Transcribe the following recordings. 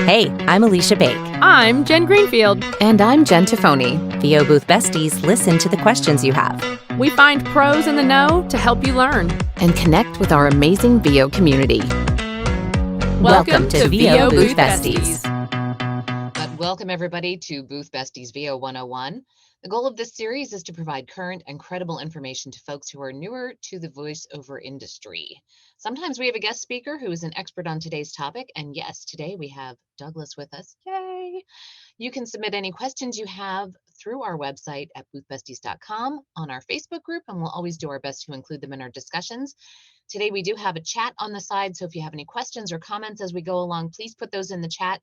Hey, I'm Alicia Bake. I'm Jen Greenfield. And I'm Jen Tafoni. VO Booth Besties listen to the questions you have. We find pros in the know to help you learn. And connect with our amazing VO community. Welcome to VO Booth Besties. But welcome everybody to Booth Besties VO-101. The goal of this series is to provide current and credible information to folks who are newer to the voiceover industry. Sometimes we have a guest speaker who is an expert on today's topic, and yes, today we have Douglas with us. Yay! You can submit any questions you have through our website at boothbesties.com, on our Facebook group, and we'll always do our best to include them in our discussions. Today we do have a chat on the side, so if you have any questions or comments as we go along, please put those in the chat.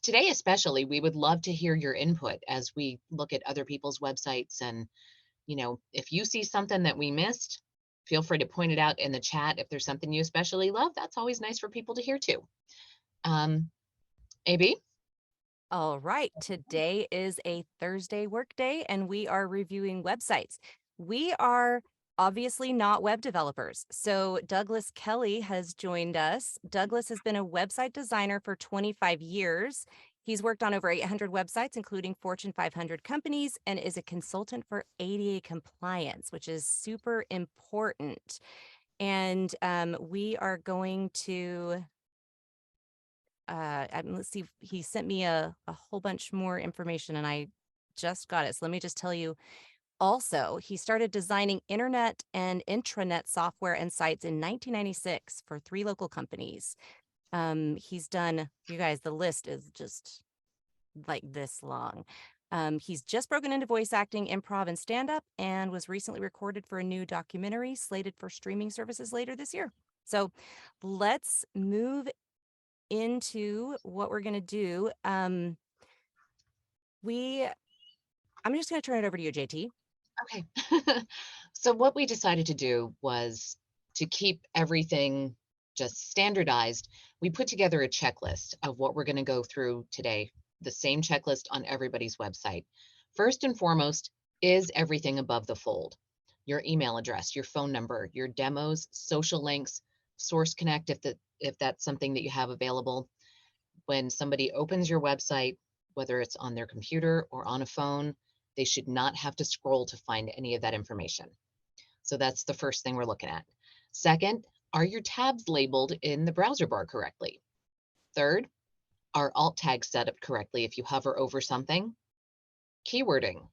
Today especially, we would love to hear your input as we look at other people's websites, and if you see something that we missed, feel free to point it out in the chat. If there's something you especially love, that's always nice for people to hear too. AB? All right, today is a Thursday workday and we are reviewing websites. We are obviously not web developers, so Douglas Kelly has joined us. Douglas has been a website designer for 25 years. He's worked on over 800 websites, including Fortune 500 companies, and is a consultant for ADA compliance, which is super important. And we are going to let's see, he sent me a whole bunch more information and I just got it. So let me just tell you. Also, he started designing internet and intranet software and sites in 1996 for 3 local companies. He's done, you guys, the list is just like this long. He's just broken into voice acting, improv, and stand-up, and was recently recorded for a new documentary slated for streaming services later this year. So let's move into what we're going to do. I'm just going to turn it over to you, JT. Okay. So what we decided to do was to keep everything just standardized. We put together a checklist of what we're going to go through today, the same checklist on everybody's website. First and foremost, is everything above the fold? Your email address, your phone number, your demos, social links, Source Connect if that's something that you have available. When somebody opens your website, whether it's on their computer or on a phone, they should not have to scroll to find any of that information. So that's the first thing we're looking at. Second, are your tabs labeled in the browser bar correctly? Third, are alt tags set up correctly if you hover over something? Keywording.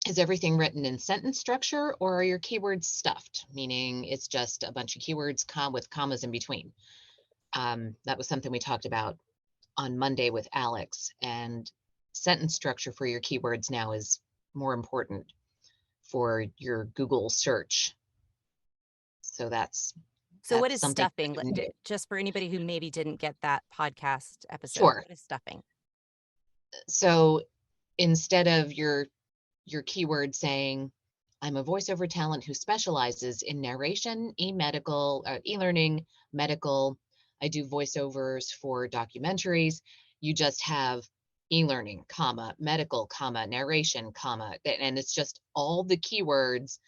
Is everything written in sentence structure, or are your keywords stuffed, meaning it's just a bunch of keywords with commas in between? That was something we talked about on Monday with Alex, and sentence structure for your keywords now is more important for your Google search. So what is stuffing? Just for anybody who maybe didn't get that podcast episode. Sure. What is stuffing? So instead of your keyword saying, I'm a voiceover talent who specializes in narration, e-learning, medical, I do voiceovers for documentaries, you just have e-learning, comma, medical, comma, narration, comma, and it's just all the keywords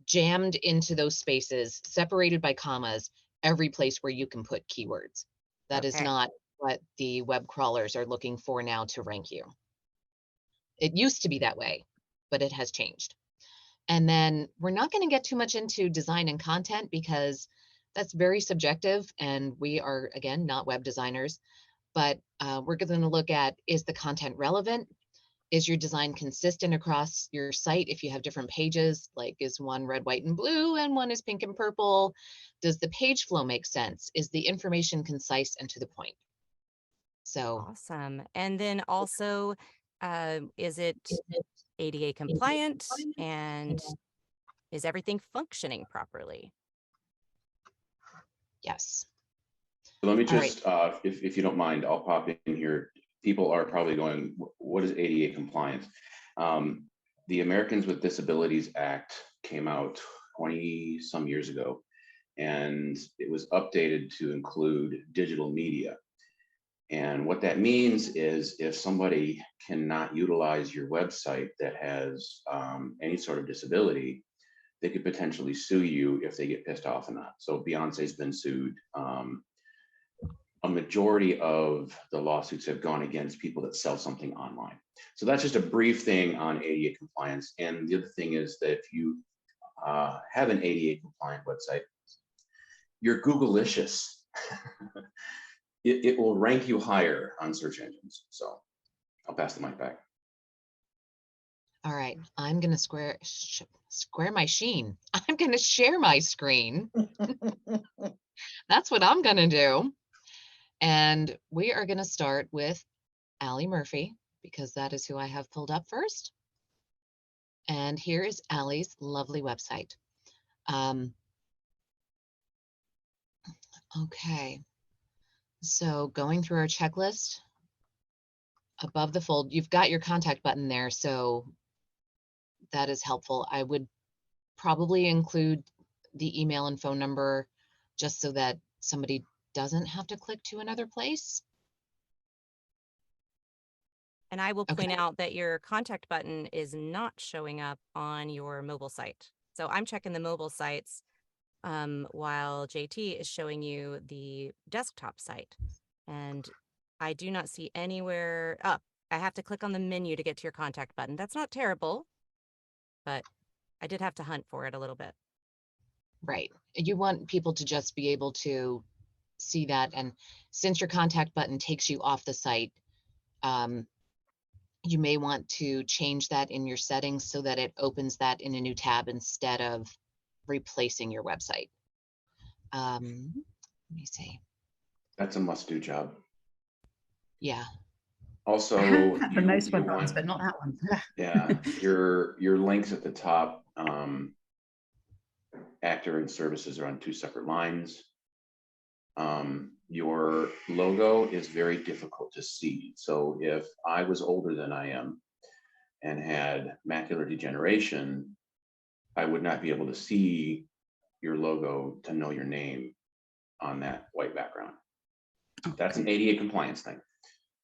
jammed into those spaces, separated by commas, every place where you can put keywords. That is not what the web crawlers are looking for now to rank you. It used to be that way, but it has changed. And then we're not going to get too much into design and content because that's very subjective, and we are, again, not web designers. But we're going to look at, is the content relevant? Is your design consistent across your site? If you have different pages, like is one red, white, and blue, and one is pink and purple? Does the page flow make sense? Is the information concise and to the point? So awesome. And then also, is it ADA compliant, and is everything functioning properly? Yes. Let me just, if you don't mind, I'll pop in here. People are probably going, what is ADA compliance? The Americans with Disabilities Act came out 20 some years ago, and it was updated to include digital media. And what that means is if somebody cannot utilize your website that has any sort of disability, they could potentially sue you if they get pissed off enough. So Beyonce's been sued. a majority of the lawsuits have gone against people that sell something online. So that's just a brief thing on ADA compliance. And the other thing is that if you have an ADA compliant website, you're Googleicious. it will rank you higher on search engines. So I'll pass the mic back. All right, I'm going to square my sheen. I'm going to share my screen. That's what I'm going to do. And we are going to start with Allie Murphy, because that is who I have pulled up first. And here is Allie's lovely website. Okay, so going through our checklist, above the fold, you've got your contact button there, so that is helpful. I would probably include the email and phone number just so that somebody doesn't have to click to another place. And I will point out that your contact button is not showing up on your mobile site. So I'm checking the mobile sites while JT is showing you the desktop site. And I do not see anywhere up. I have to click on the menu to get to your contact button. That's not terrible, but I did have to hunt for it a little bit. Right. You want people to just be able to see that. And since your contact button takes you off the site, you may want to change that in your settings so that it opens that in a new tab instead of replacing your website. Let me see. That's a must-do job. Yeah. Also, for most web buttons, but not that one. Yeah, your links at the top, actor and services are on 2 separate lines. Your logo is very difficult to see. So if I was older than I am and had macular degeneration, I would not be able to see your logo to know your name on that white background. Okay. That's an ADA compliance thing.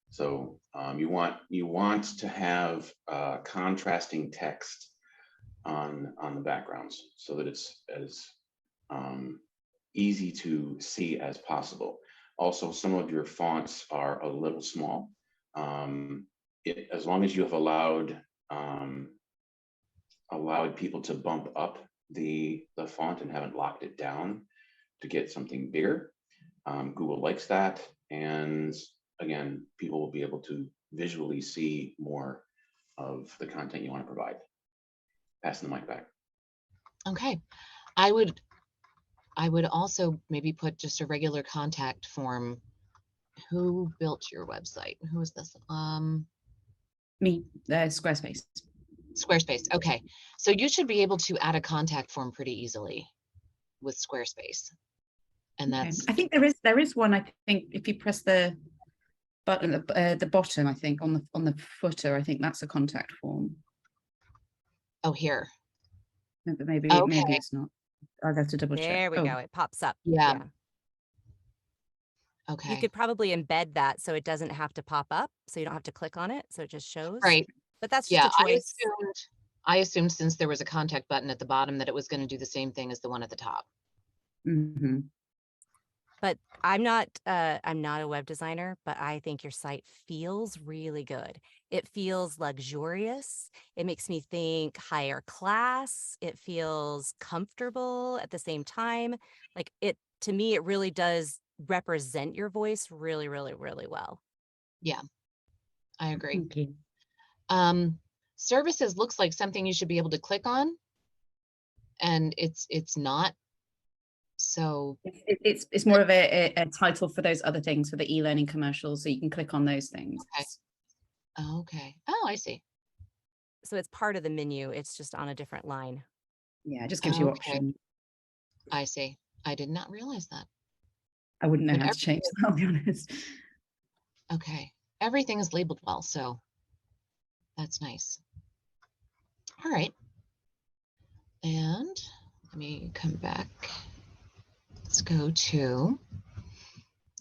So you want to have contrasting text on the backgrounds so that it's as easy to see as possible. Also, some of your fonts are a little small. As long as you have allowed people to bump up the font and haven't locked it down to get something bigger, Google likes that. And again, people will be able to visually see more of the content you want to provide. Passing the mic back. Okay. I would also maybe put just a regular contact form. Who built your website? Who is this? Me, Squarespace. Squarespace. Okay. So you should be able to add a contact form pretty easily with Squarespace. And that's, okay. I think there is one. I think if you press the button at the bottom, I think on the footer, I think that's a contact form. Oh, here. No, but maybe it's not. I'll have to double check. There we go. It pops up. Yeah. Okay. You could probably embed that so it doesn't have to pop up, so you don't have to click on it, so it just shows. Right. But that's just a choice. I assumed since there was a contact button at the bottom that it was going to do the same thing as the one at the top. Mm-hmm. But I'm not a web designer, but I think your site feels really good. It feels luxurious. It makes me think higher class. It feels comfortable at the same time. Like to me, it really does represent your voice really, really, really well. Yeah, I agree. Thank you. Services looks like something you should be able to click on, and it's not. So it's more of a title for those other things, for the e-learning commercials, so you can click on those things. Okay. Okay. Oh, I see. So it's part of the menu. It's just on a different line. Yeah, it just gives you options. I see. I did not realize that. I wouldn't know how to change that, I'll be honest. Okay. Everything is labeled well, so that's nice. All right. And let me come back. Let's go to,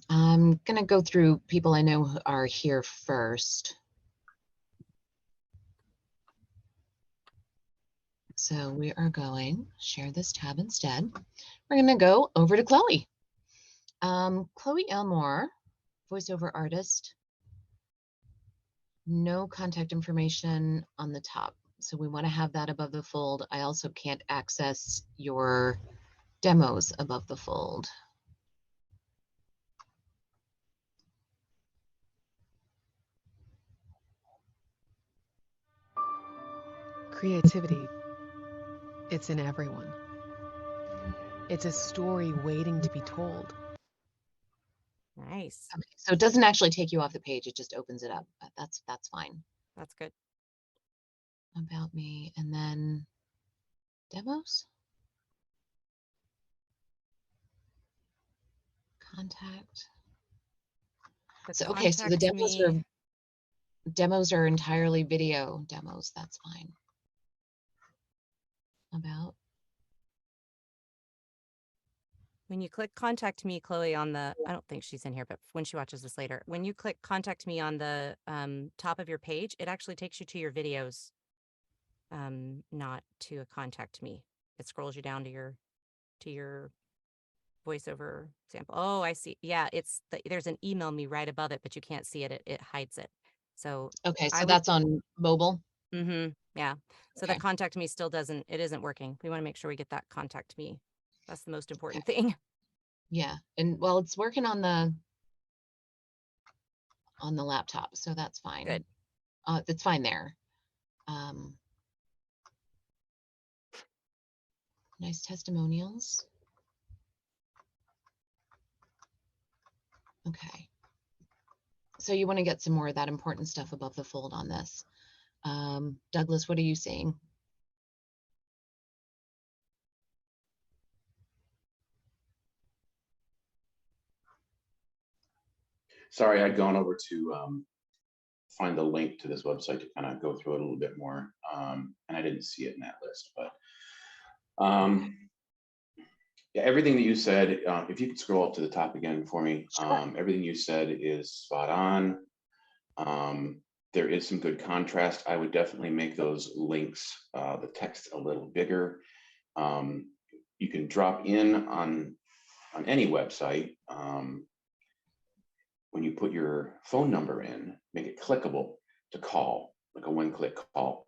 I'm going to go through people I know who are here first. So we are going, share this tab instead. We're going to go over to Chloe. Chloe Elmore voiceover artist. No contact information on the top. So we want to have that above the fold. I also can't access your demos above the fold. Creativity, it's in everyone. It's a story waiting to be told. Nice. Okay, so it doesn't actually take you off the page, it just opens it up. That's fine. That's good. About me, and then demos, contact. So okay, so the demos are entirely video demos. That's fine. About. When you click contact me, Chloe, on the, I don't think she's in here, but when she watches this later, when you click contact me on the top of your page, it actually takes you to your videos, not to a contact me. It scrolls you down to your voiceover sample. Oh, I see. Yeah, there's an email me right above it, but you can't see it. It hides it. So okay, so that's on mobile. Yeah. So Okay. the contact me still it isn't working. We want to make sure we get that contact me. That's the most important thing. Yeah, and well, it's working on the laptop, so that's fine. Good. That's fine there. Nice testimonials. Okay. So you want to get some more of that important stuff above the fold on this. Douglas, what are you seeing? Sorry, I'd gone over to find the link to this website to kind of go through it a little bit more, and I didn't see it in that list. But yeah, everything that you said, if you could scroll up to the top again for me, Sure. everything you said is spot on. There is some good contrast. I would definitely make those links, the text a little bigger. You can drop in on any website. When you put your phone number in, make it clickable to call, like a one-click call.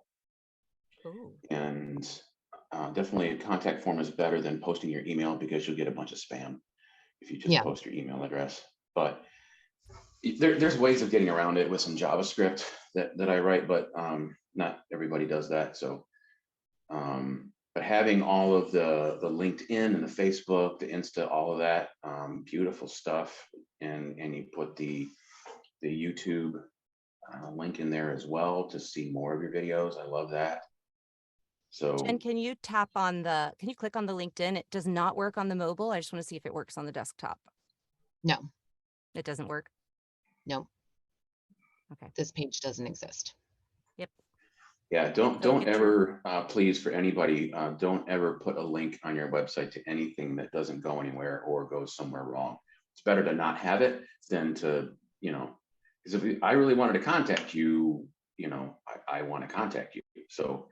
Ooh. And definitely a contact form is better than posting your email, because you'll get a bunch of spam if you just post your email address. But there's ways of getting around it with some JavaScript that I write, but not everybody does that. So, but having all of the LinkedIn and the Facebook, the Insta, all of that, beautiful stuff, and you put the YouTube link in there as well to see more of your videos. I love that. So Jen, can you click on the LinkedIn? It does not work on the mobile. I just want to see if it works on the desktop. No. It doesn't work? No. Okay. This page doesn't exist. Yep. Yeah, don't ever, please, for anybody, don't ever put a link on your website to anything that doesn't go anywhere or goes somewhere wrong. It's better to not have it than to, because if I really wanted to contact you, I want to contact you. So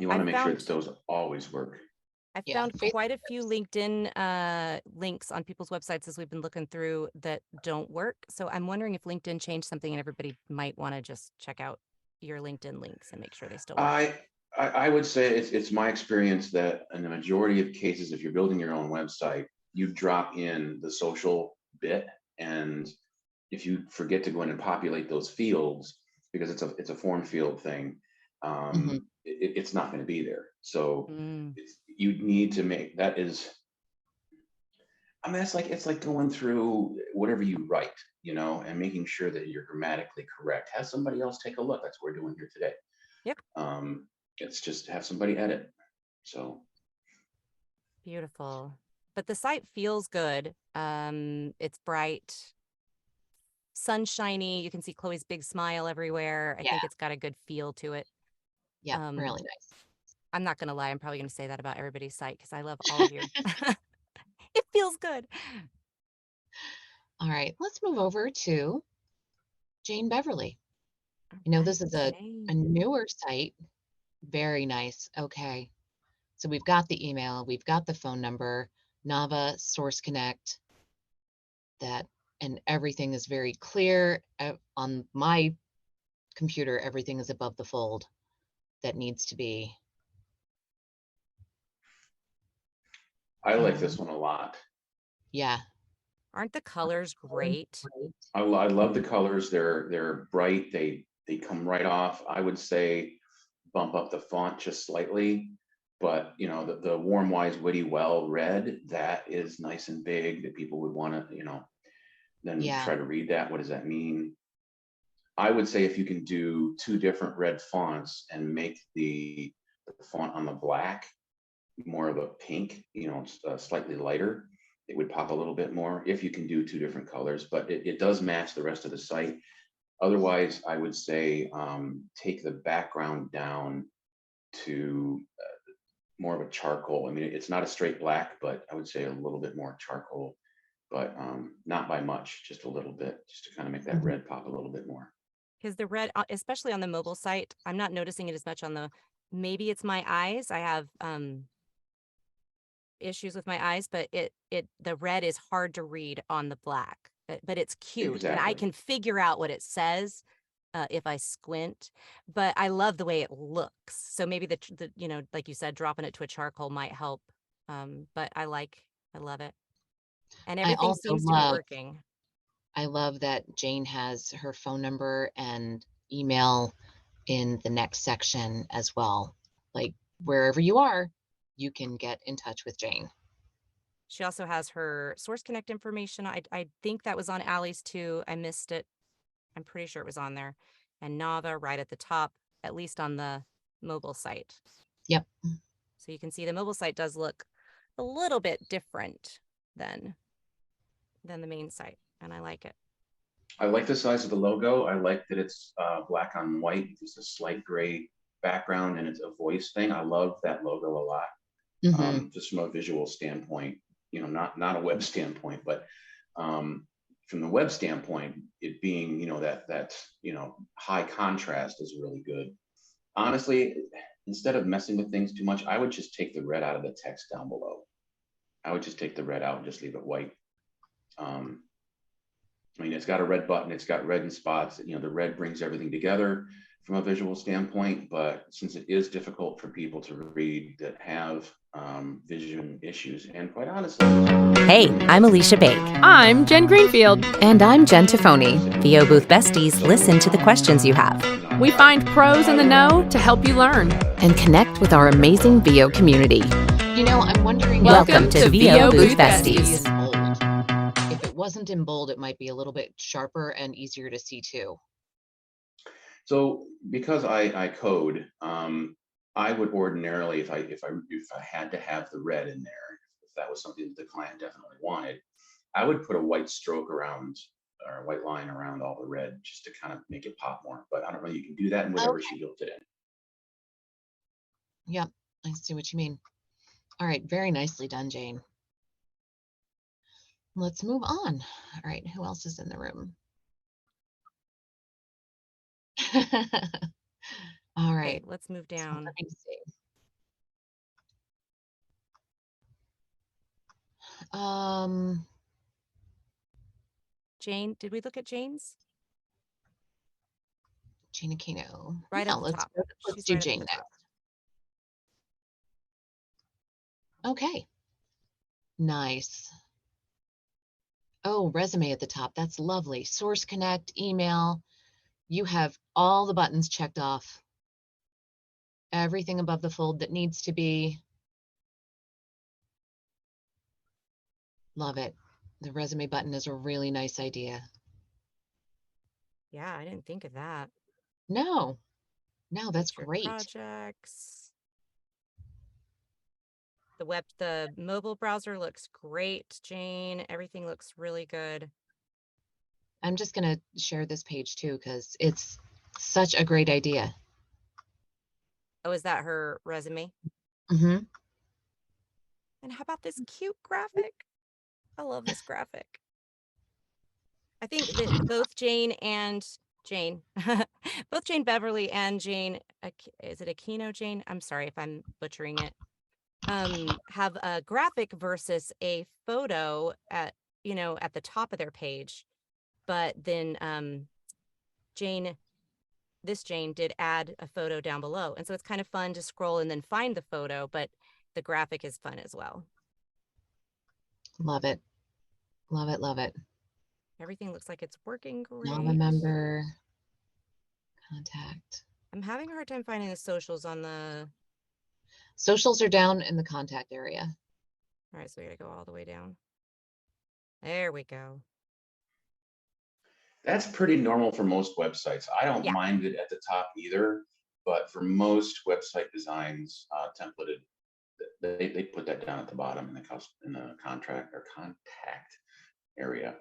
you want to make sure that those always work. I found quite a few LinkedIn links on people's websites as we've been looking through that don't work. So I'm wondering if LinkedIn changed something, and everybody might want to just check out your LinkedIn links and make sure they still work. I would say it's my experience that in the majority of cases, if you're building your own website, you drop in the social bit, and if you forget to go in and populate those fields, because it's a form field thing, it's not going to be there. So you need to make that is. I mean, it's like going through whatever you write, and making sure that you're grammatically correct. Have somebody else take a look. That's what we're doing here today. Yep. It's just have somebody edit. So beautiful. But the site feels good. It's bright, sunshiny. You can see Chloe's big smile everywhere. I think it's got a good feel to it. Yeah, really nice. I'm not gonna lie, I'm probably gonna say that about everybody's site because I love all of you. It feels good. All right, let's move over to Jane Beverly. This is a newer site. Very nice. Okay. So we've got the email, we've got the phone number, Nava, Source Connect, that and everything is very clear. On my computer, everything is above the fold that needs to be. I like this one a lot. Yeah. Aren't the colors great? I love the colors. They're bright. They come right off. I would say bump up the font just slightly, but you know, the warm, wise, witty, well red, that is nice and big that people would want to, you know, then Yeah. try to read that. What does that mean? I would say if you can do two different red fonts and make the font on the black more of a pink, you know, slightly lighter, it would pop a little bit more if you can do two different colors, but it does match the rest of the site. Otherwise, I would say take the background down to more of a charcoal. I mean, it's not a straight black, but I would say a little bit more charcoal, but not by much, just a little bit, just to kind of make that red pop a little bit more. Because the red, especially on the mobile site, I'm not noticing it as much on the, maybe it's my eyes. I have issues with my eyes, but the red is hard to read on the black, but it's cute. And I Exactly. can figure out what it says if I squint, but I love the way it looks. So maybe the you know, like you said, dropping it to a charcoal might help. But I love it. And I everything also seems to be working. I love that Jane has her phone number and email in the next section as well. Like wherever you are, you can get in touch with Jane. She also has her Source Connect information. I think that was on Allie's too. I missed it. I'm pretty sure it was on there. And Nava right at the top, at least on the mobile site. Yep. So you can see the mobile site does look a little bit different than the main site, and I like it. I like the size of the logo. I like that it's black on white, just a slight gray background, and it's a voice thing. I love that logo a lot. Just from a visual standpoint, you know, not a web standpoint, but from the web standpoint, it being, you know, that you know, high contrast is really good. Honestly, instead of messing with things too much, I would just take the red out of the text down below. I would just take the red out and just leave it white. I mean, it's got a red button, it's got red in spots, you know, the red brings everything together from a visual standpoint, but since it is difficult for people to read that have vision issues, and quite honestly. Hey, I'm Alicia Bake. I'm Jen Greenfield. And I'm Jen Tafoni. VO Booth Besties listen to the questions you have. We find pros in the know to help you learn. And connect with our amazing VO community. You know, I'm wondering. Welcome to VO Booth Besties. If it wasn't in bold, it might be a little bit sharper and easier to see too. So because I code, I would ordinarily, if I had to have the red in there, if that was something that the client definitely wanted, I would put a white stroke around or a white line around all the red just to kind of make it pop more. But I don't know, you can do that in whatever she built it in. Yeah, I see what you mean. All right, very nicely done, Jane. Let's move on. All right, who else is in the room? All right, okay, let's move down. Let me see. Jane, did we look at Jane's? Gina Kano. Right no, at the let's, top. Let's do right Jane next. Okay. Nice. Oh, resume at the top. That's lovely. Source Connect, email. You have all the buttons checked off. Everything above the fold that needs to be. Love it. The resume button is a really nice idea. Yeah, I didn't think of that. No, that's Future great. Projects. The mobile browser looks great, Jane. Everything looks really good. I'm just going to share this page too, because it's such a great idea. Oh, is that her resume? Mm-hmm. And how about this cute graphic? I love this graphic. I think that both Jane, both Jane Beverly and Jane, is it Aquino Jane? I'm sorry if I'm butchering it. Have a graphic versus a photo at the top of their page. but then Jane did add a photo down below. And so it's kind of fun to scroll and then find the photo, but the graphic is fun as well. Love it. Love it. Love it. Everything looks like it's working great. Now remember contact. I'm having a hard time finding the socials on the... Socials are down in the contact area. All right, so we gotta go all the way down. There we go. That's pretty normal for most websites. I don't Yeah. mind it at the top either, but for most website designs, templated, they put that down at the bottom in the contract or contact area.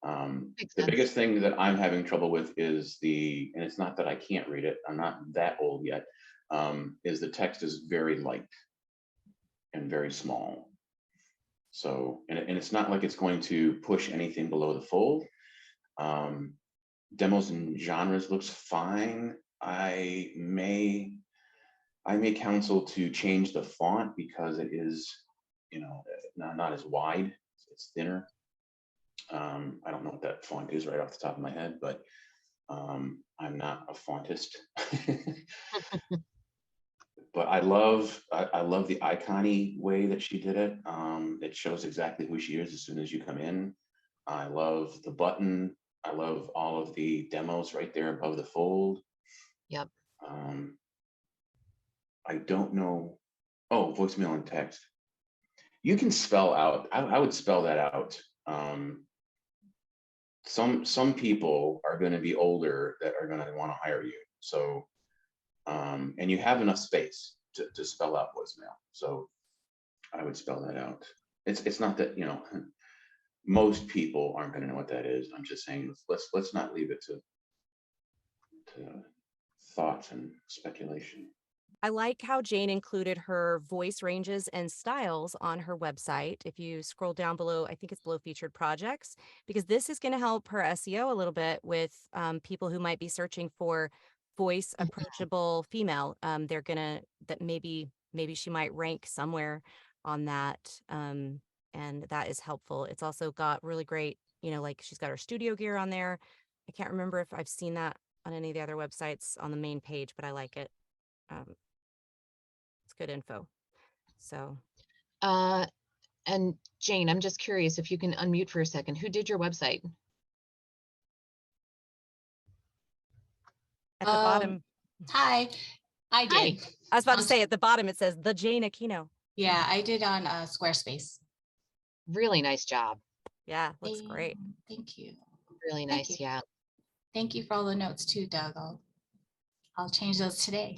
The biggest thing that I'm having trouble with is and it's not that I can't read it, I'm not that old yet, is the text is very light and very small. So, and it's not like it's going to push anything below the fold. Demos and genres looks fine. I may counsel to change the font because it is, not as wide. It's thinner. I don't know what that font is right off the top of my head, but I'm not a fontist. But I love the icon-y way that she did it. It shows exactly who she is as soon as you come in. I love the button. I love all of the demos right there above the fold. Yep. I don't know. Oh, voicemail and text. You can spell out. I would spell that out. Some people are going to be older that are going to want to hire you. So, and you have enough space to spell out voicemail. So I would spell that out. It's not that, most people aren't going to know what that is. I'm just saying, let's not leave it to thoughts and speculation. I like how Jane included her voice ranges and styles on her website. If you scroll down below, I think it's below featured projects, because this is going to help her SEO a little bit with people who might be searching for voice approachable female. They're gonna, that maybe she might rank somewhere on that. And that is helpful. It's also got really great, like she's got her studio gear on there. I can't remember if I've seen that on any of the other websites on the main page, but I like it. It's good info. So. And Jane, I'm just curious if you can unmute for a second. Who did your website? At the bottom. Hi, I did. Hi. I was about to say at the bottom, it says the Jane Aquino. Yeah, I did on Squarespace. Really nice job. Yeah, looks great. Thank you. Really Thank nice. you. Yeah. Thank you for all the notes too, Doug. I'll change those today.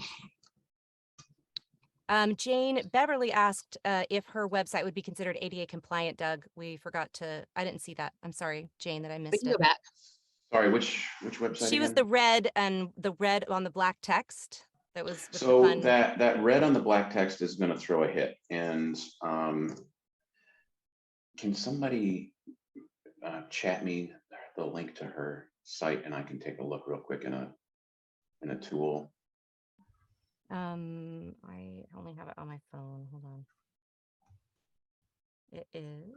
Jane Beverly asked if her website would be considered ADA compliant, Doug. We forgot to, I didn't see that. I'm sorry, Jane, that I missed We can it. go back. Sorry, which website? She was again? the red on the black text. That was with So the fun. that red on the black text is going to throw a hit. And can somebody chat me the link to her site, and I can take a look real quick in a tool. I only have it on my phone. Hold on. It is.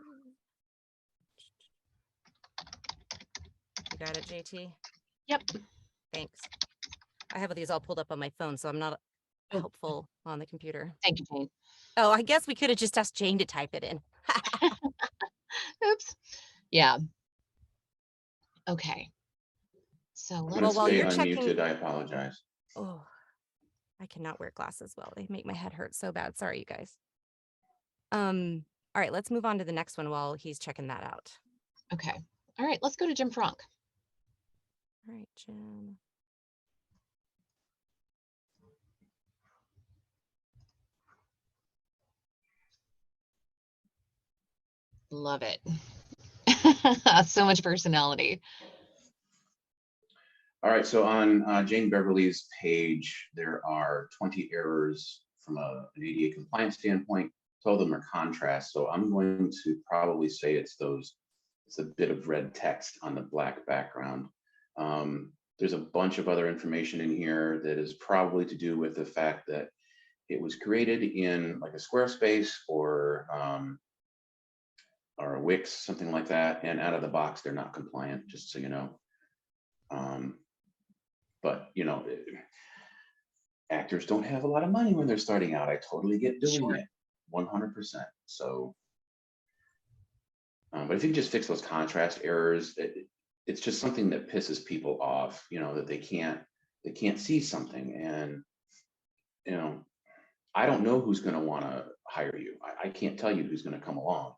You got it, JT? Yep. Thanks. I have these all pulled up on my phone, so I'm not helpful on the computer. Thank you, Jane. Oh, I guess we could have just asked Jane to type it in. Oops. Yeah. Okay. So I'm let's going to while stay you're unmuted. checking- I apologize. Oh, I cannot wear glasses well. They make my head hurt so bad. Sorry, you guys. All right, let's move on to the next one while he's checking that out. Okay. All right, let's go to Jim Frank. All right, Jim. Love it. So much personality. All right, so on Jane Beverly's page, there are 20 errors from an ADA compliance standpoint. 12 of them are contrast, so I'm going to probably say it's a bit of red text on the black background. There's a bunch of other information in here that is probably to do with the fact that it was created in like a Squarespace or or a Wix, something like that. And out of the box, they're not compliant, just so you know. But you know, actors don't have a lot of money when they're starting out. I totally get doing it, 100%. So, but if you can just fix those contrast errors, it's just something that pisses people off. You know, that they can't see something, and you know, I don't know who's going to want to hire you. I can't tell you who's going to come along,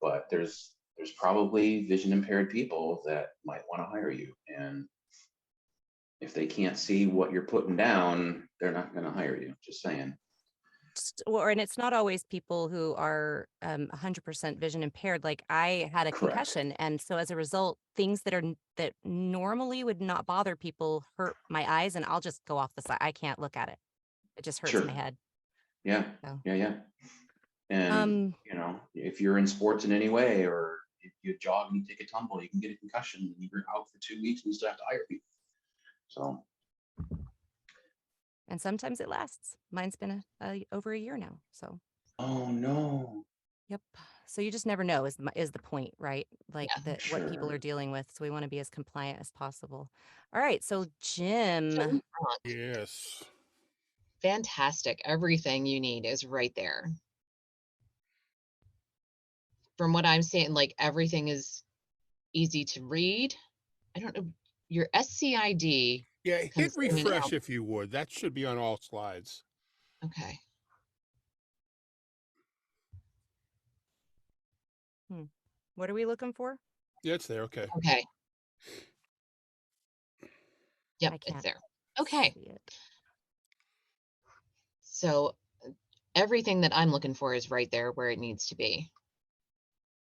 but there's probably vision impaired people that might want to hire you, and if they can't see what you're putting down, they're not going to hire you. Just saying. And it's not always people who are 100% vision impaired. Like I had a Correct. concussion, and so as a result, things that normally would not bother people hurt my eyes, and I'll just go off the side. I can't look at it. It just hurts Sure. my head. Yeah. So. Yeah. And you know, if you're in sports in any way, or if you jog and you take a tumble, you can get a concussion and you're out for 2 weeks and you still have to hire people. So. And sometimes it lasts. Mine's been over a year now. So. Oh no. Yep. So you just never know is the point, right? Like what people Sure. are dealing with. So we want to be as compliant as possible. All right. So Jim. Yes. Fantastic. Everything you need is right there. From what I'm seeing, like everything is easy to read. I don't know. Your SCID. Yeah, hit refresh if you would. That should be on all slides. Okay. What are we looking for? Yeah, it's there. Okay. Okay. Yep, it's there. Okay. So everything that I'm looking for is right there where it needs to be.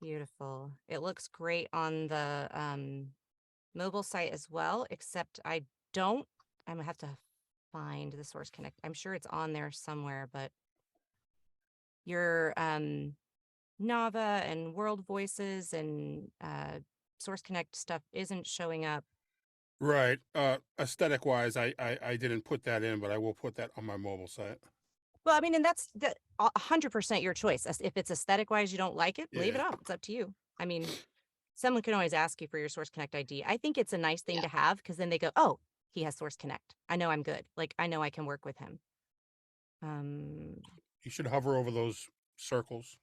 Beautiful. It looks great on the mobile site as well, except I'm gonna have to find the Source Connect. I'm sure it's on there somewhere, but your Nava and World Voices and Source Connect stuff isn't showing up. Right. Aesthetic wise, I didn't put that in, but I will put that on my mobile site. Well, I mean, and that's 100% your choice. If it's aesthetic wise, you don't like it, leave it off. It's up to you. I mean, someone can always ask you for your Source Connect ID. I think it's a nice thing to have because then they go, oh, he has Source Connect. I know I'm good. Like, I know I can work with him. You should hover over those circles.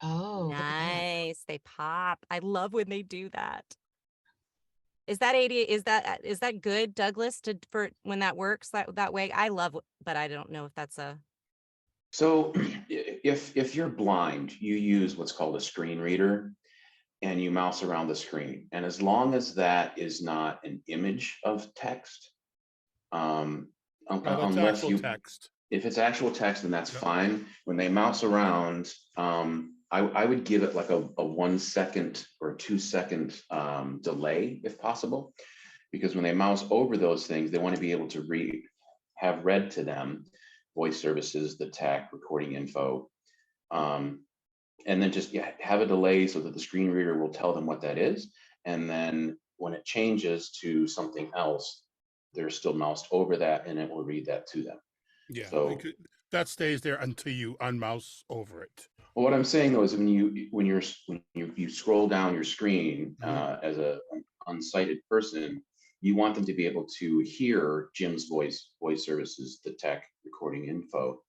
Oh, nice. They pop. I love when they do that. Is that 80? Is that good, Douglas, for when that works that way? I love, but I don't know if that's a. So if you're blind, you use what's called a screen reader, and you mouse around the screen. And as long as that is not an image of text, unless you text. If it's actual text, then that's fine. When they mouse around, I would give it like a 1 second or 2 second delay if possible, because when they mouse over those things, they want to be able to have read to them voice services, the tech, recording info, and then just have a delay so that the screen reader will tell them what that is. And then when it changes to something else, they're still moused over that and it will read that to them. Yeah, so that stays there until you unmouse over it. Well, what I'm saying though is when you scroll down your screen as an unsighted person, you want them to be able to hear Jim's voice services, the tech, recording info,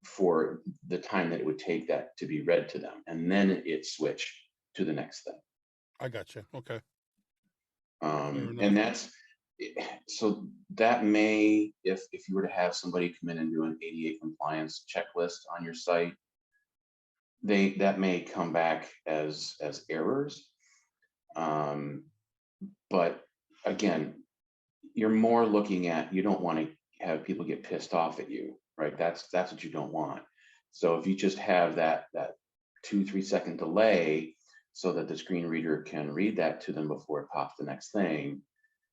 for the time that it would take that to be read to them, and then it switch to the next thing. I gotcha. Okay. And that's so that may, if you were to have somebody come in and do an ADA compliance checklist on your site, that may come back as errors. But again, you're more looking at, you don't want to have people get pissed off at you, right? That's what you don't want. So if you just have that 2-3 second delay so that the screen reader can read that to them before it pops the next thing,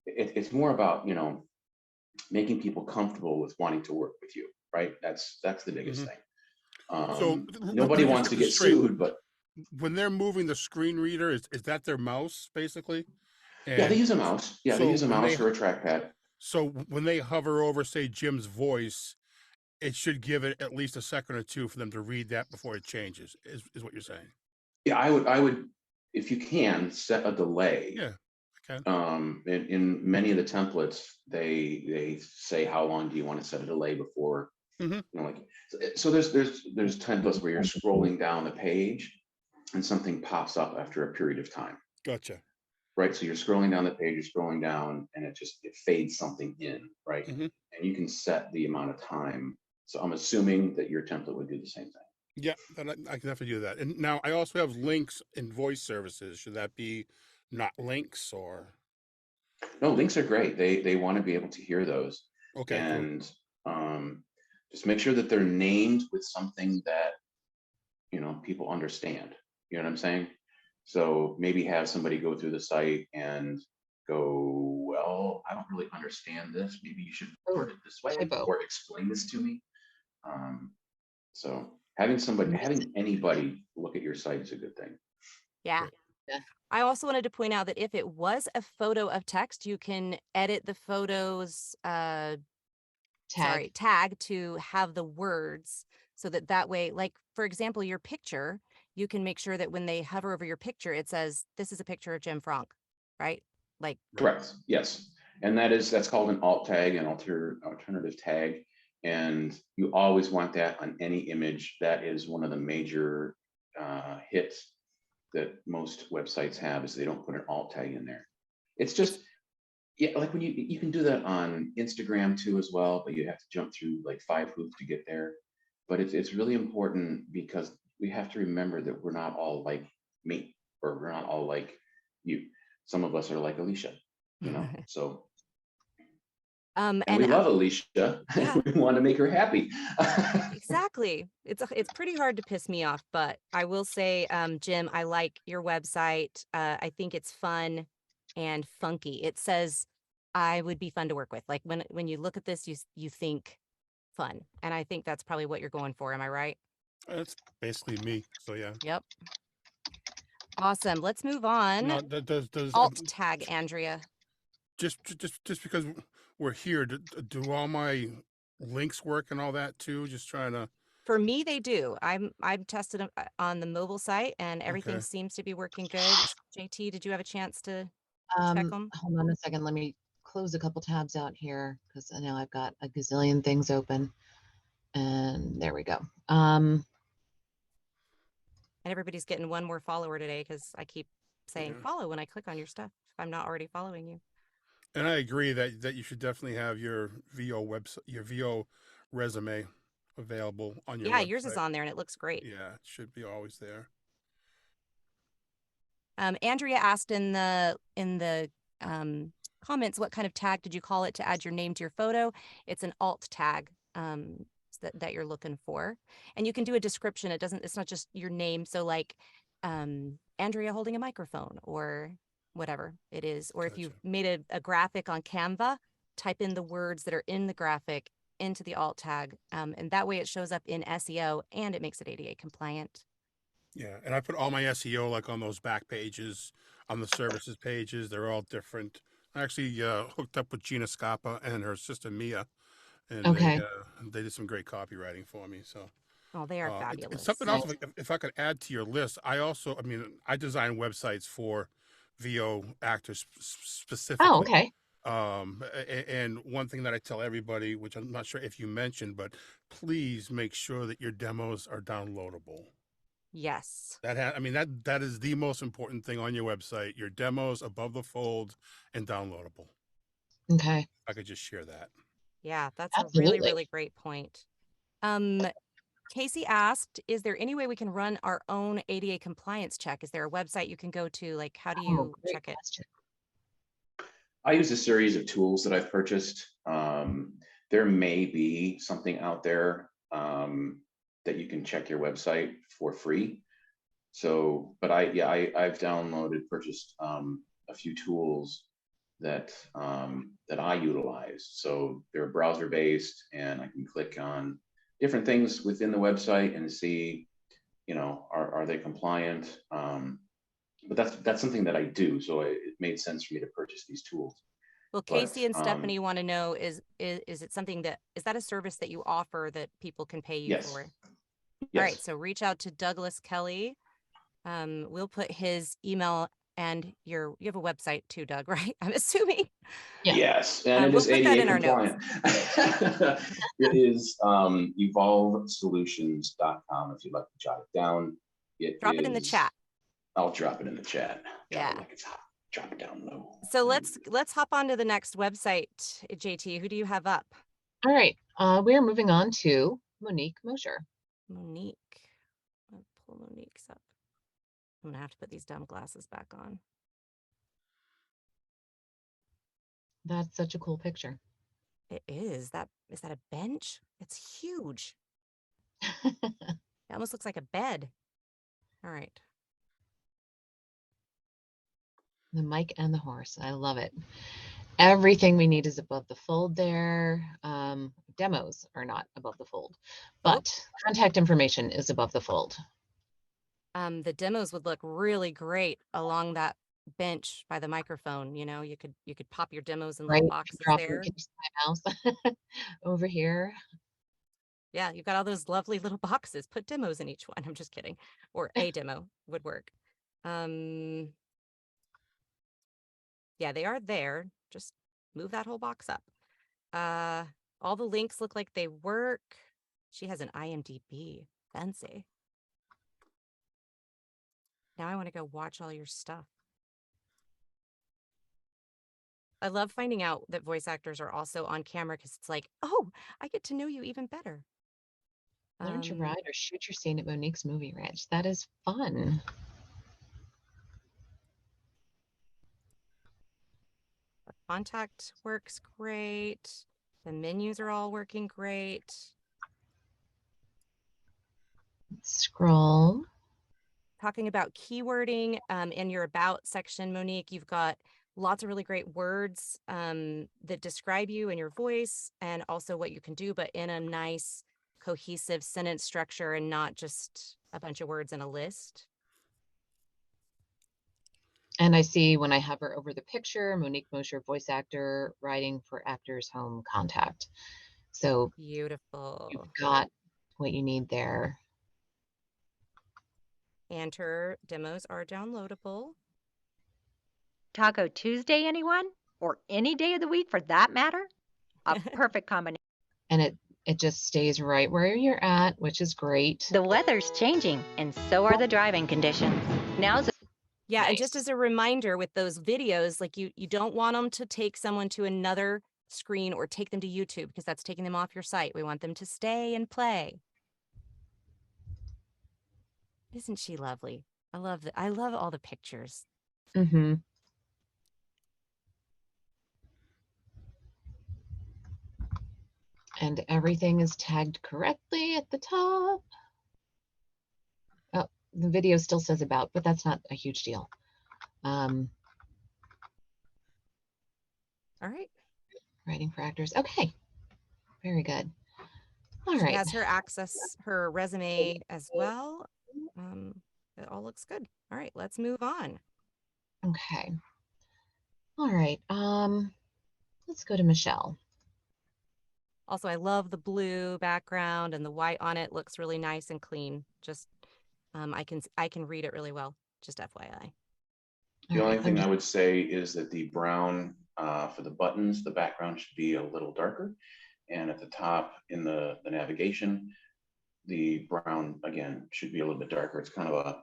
it's more about, making people comfortable with wanting to work with you, right? That's the biggest thing. So nobody wants to get sued, but when they're moving the screen reader, is that their mouse basically? Yeah, they use a mouse. Yeah, they use a mouse or a trackpad. So when they hover over, say, Jim's voice, it should give it at least a second or two for them to read that before it changes, is what you're saying. Yeah, I would, if you can, set a delay. Yeah, I can. In many of the templates, they say how long do you want to set a delay before, Mm-hmm. like, so there's templates where you're scrolling down the page and something pops up after a period of time, Gotcha. right? So you're scrolling down the page, you're scrolling down, and it fades something in, right? Mm-hmm. And you can set the amount of time. So I'm assuming that your template would do the same thing. Yeah, I can definitely do that. And now I also have links in voice services. Should that be not links or? No, links are great. They want to be able to hear those, Okay, cool. and just make sure that they're named with something that people understand. You know what I'm saying? So maybe have somebody go through the site and go, well, I don't really understand this. Maybe you should word it this way typo. or explain this to me. So having anybody look at your site is a good thing. Yeah. Great. Yeah. I also wanted to point out that if it was a photo of text, you can edit the photo's tag to have the words, so that way, like, for example, your picture, you can make sure that when they hover over your picture, it says, this is a picture of Jim Franck, right? Like, Correct. Yes. And that's called an alt tag, an alternative tag. And you always want that on any image. That is one of the major hits that most websites have, is they don't put an alt tag in there. It's just, yeah, like when you can do that on Instagram too as well, but you have to jump through like 5 hoops to get there. But it's really important, because we have to remember that we're not all like me, or we're not all like you. Some of us are like Alicia, so. And we love Alicia. Yeah. We want to make her happy. Exactly. It's pretty hard to piss me off, but I will say, Jim, I like your website. I think it's fun and funky. It says I would be fun to work with. Like, when you look at this, you think fun, and I think that's probably what you're going for. Am I right? That's basically me. So yeah. Yep. Awesome. Let's move on. Now, does Alt tag, Andrea. Just because we're here, do all my links work and all that too? Just trying to. For me, they do. I've tested them on the mobile site, and everything seems to be working good. JT, did you have a chance to check them? Hold on a second. Let me close a couple tabs out here, because now I've got a gazillion things open. And there we go. And everybody's getting one more follower today, because I keep saying follow when I click on your stuff, if I'm not already following you. And I agree that you should definitely have your VO website, your VO resume available on your website. Yours is on there and it looks great. Yeah, it should be always there. Andrea asked in the comments, what kind of tag did you call it to add your name to your photo? It's an alt tag that you're looking for, and you can do a description. It's not just your name. So like Andrea holding a microphone, or whatever it is. Or if you've made a graphic on Canva, type in the words that are in the graphic into the alt tag, and that way it shows up in SEO and it makes it ADA compliant. Yeah, and I put all my SEO like on those back pages, on the services pages. They're all different. I actually hooked up with Gina Scappa and her sister Mia, and they did some great copywriting for me. So, they are fabulous. It's something else. If I could add to your list, I design websites for VO actors specifically. Oh, okay. And one thing that I tell everybody, which I'm not sure if you mentioned, but please make sure that your demos are downloadable. Yes. That is the most important thing on your website. Your demos above the fold and downloadable. Okay. I could just share that. Yeah, that's a really, really great point. Casey asked, is there any way we can run our own ADA compliance check? Is there a website you can go to? Like, how do you check it? I use a series of tools that I've purchased. There may be something out there that you can check your website for free. So, but I've purchased a few tools that I utilize. So they're browser based, and I can click on different things within the website and see, are they compliant? But that's something that I do. So it made sense for me to purchase these tools. Well, Casey and Stephanie want to know, is it something is that a service that you offer that people can pay you for? Yes. All right. So reach out to Douglas Kelly We'll put his email and you have a website too, Doug, right? I'm assuming. Yeah. Yes, and it we'll is put that ADA in our notes. compliant. It is evolvesolutions.com if you'd like to jot it down. Drop it in the chat. I'll drop it in the chat. Drop Yeah. it like it's hot. Drop it down low. So let's hop on to the next website, JT. Who do you have up? All right. We are moving on to Monique Mosher. Monique. I'll pull Monique's up. I'm gonna have to put these dumb glasses back on. That's such a cool picture. It is. Is that a bench? It's huge. It almost looks like a bed. All right. The mic and the horse. I love it. Everything we need is above the fold there. Demos are not above the fold, but contact information is above the fold. The demos would look really great along that bench by the microphone. You know, you could pop your demos in little boxes there. Can you see my mouse over here? Yeah, you've got all those lovely little boxes. Put demos in each one. I'm just kidding. Or a demo would work. Yeah, they are there. Just move that whole box up. All the links look like they work. She has an IMDb. Fancy. Now I want to go watch all your stuff. I love finding out that voice actors are also on camera because it's like, oh, I get to know you even better. Learn to ride or shoot your scene at Monique's Movie Ranch. That is fun. The contact works great. The menus are all working great. Scroll. Talking about keywording in your About section, Monique, you've got lots of really great words that describe you and your voice and also what you can do, but in a nice, cohesive sentence structure and not just a bunch of words in a list. And I see when I hover over the picture, Monique Mosher, voice actor, writing for Actors Home Contact. So beautiful. You've got what you need there. And her demos are downloadable. Taco Tuesday, anyone? Or any day of the week for that matter? A perfect combination. And it just stays right where you're at, which is great. The weather's changing, and so are the driving conditions. Now's Yeah, nice. And just as a reminder with those videos, like you don't want them to take someone to another screen or take them to YouTube because that's taking them off your site. We want them to stay and play. Isn't she lovely? I love all the pictures. Mm-hmm. And everything is tagged correctly at the top. Oh, the video still says about, but that's not a huge deal. All right. Writing for actors. Okay. Very good. All right. She has her resume as well. It all looks good. All right, let's move on. Okay. All right. Let's go to Michelle. Also, I love the blue background and the white on it looks really nice and clean. Just I can read it really well. Just FYI. The only thing I would say is that the brown for the buttons, the background should be a little darker. And at the top in the navigation, the brown, again, should be a little bit darker. It's kind of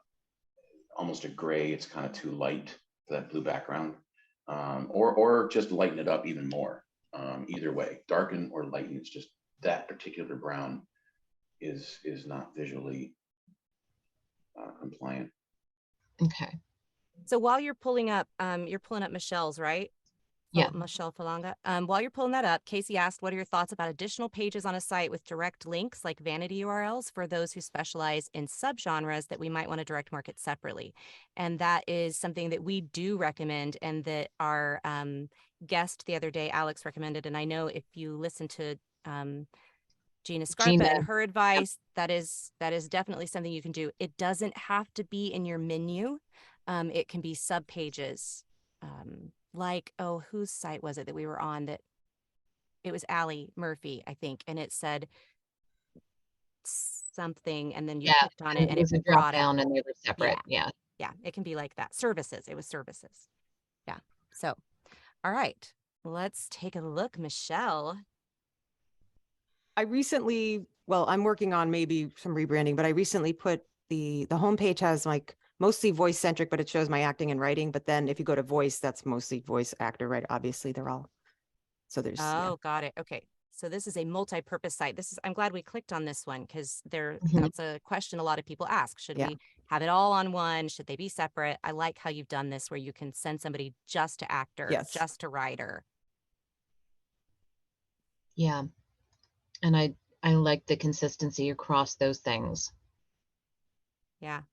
almost a gray. It's kind of too light for that blue background. Or just lighten it up even more. Either way, darken or lighten. It's just that particular brown is not visually compliant. Okay. So while you're pulling up Michelle's, right? Yeah. Michelle Falanga. While you're pulling that up, Casey asked, what are your thoughts about additional pages on a site with direct links like vanity URLs for those who specialize in subgenres that we might want to direct market separately? And that is something that we do recommend and that our guest the other day, Alex, recommended. And I know if you listen to Gina Scarpa and her advice, that is definitely something you can do. It doesn't have to be in your menu. It can be sub pages. Like, oh, whose site was it that we were on that it was Allie Murphy, I think. And it said something, and then you Yeah, clicked on and it and it it was a drop brought down up. and they were Yeah. separate. Yeah. Yeah. It can be like that. Services. It was services. Yeah. So, all right. Let's take a look, Michelle. I recently, well, I'm working on maybe some rebranding, but I recently put the homepage has like mostly voice centric, but it shows my acting and writing. But then if you go to voice, that's mostly voice actor, right? Obviously they're all, so there's, yeah. Oh, got it. Okay. So this is a multi-purpose site. I'm glad we clicked on this one because Mhm. that's a question a lot of people ask. Should Yeah. we have it all on one? Should they be separate? I like how you've done this where you can send somebody just to actor, Yes. just to writer. Yeah. And I like the consistency across those things. Yeah.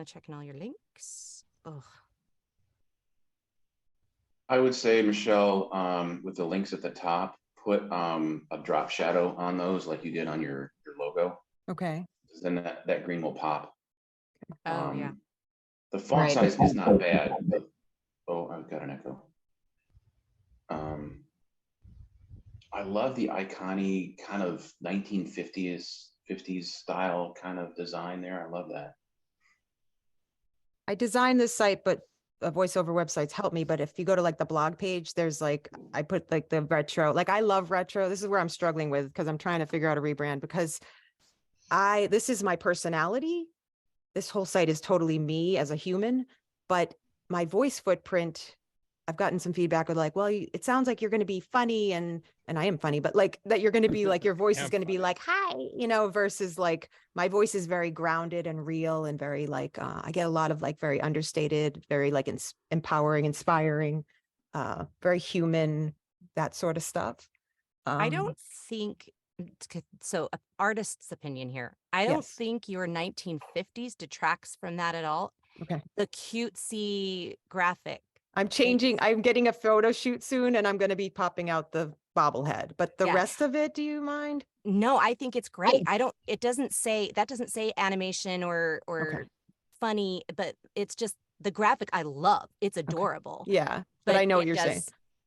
Checking all your links. Oh, I would say, Michelle, with the links at the top, put a drop shadow on those like you did on your logo. Okay. Then that green will pop. oh yeah. The font Right. size is not bad. Oh, I've got an echo. I love the iconic kind of 1950s style kind of design there. I love that. I designed this site, but voiceover websites help me. But if you go to like the blog page, there's like, I put like the retro, like I love retro. This is where I'm struggling with because I'm trying to figure out a rebrand because this is my personality. This whole site is totally me as a human, but my voice footprint, I've gotten some feedback with like, well, it sounds like you're going to be funny and I am funny, but like that you're going to be like, your voice is going to be like, hi, versus like my voice is very grounded and real and very like, I get a lot of like very understated, very like empowering, inspiring, very human, that sort of stuff. I don't think so. Artist's opinion here. I don't Yes. think your 1950s detracts from that at all. Okay. The cutesy graphic. I'm changing. I'm getting a photo shoot soon and I'm going to be popping out the bobblehead, but the Yeah. rest of it, do you mind? No, I think it's great. It doesn't say animation or Okay. funny, but it's just the graphic I love. It's adorable. Yeah. But I know what you're saying.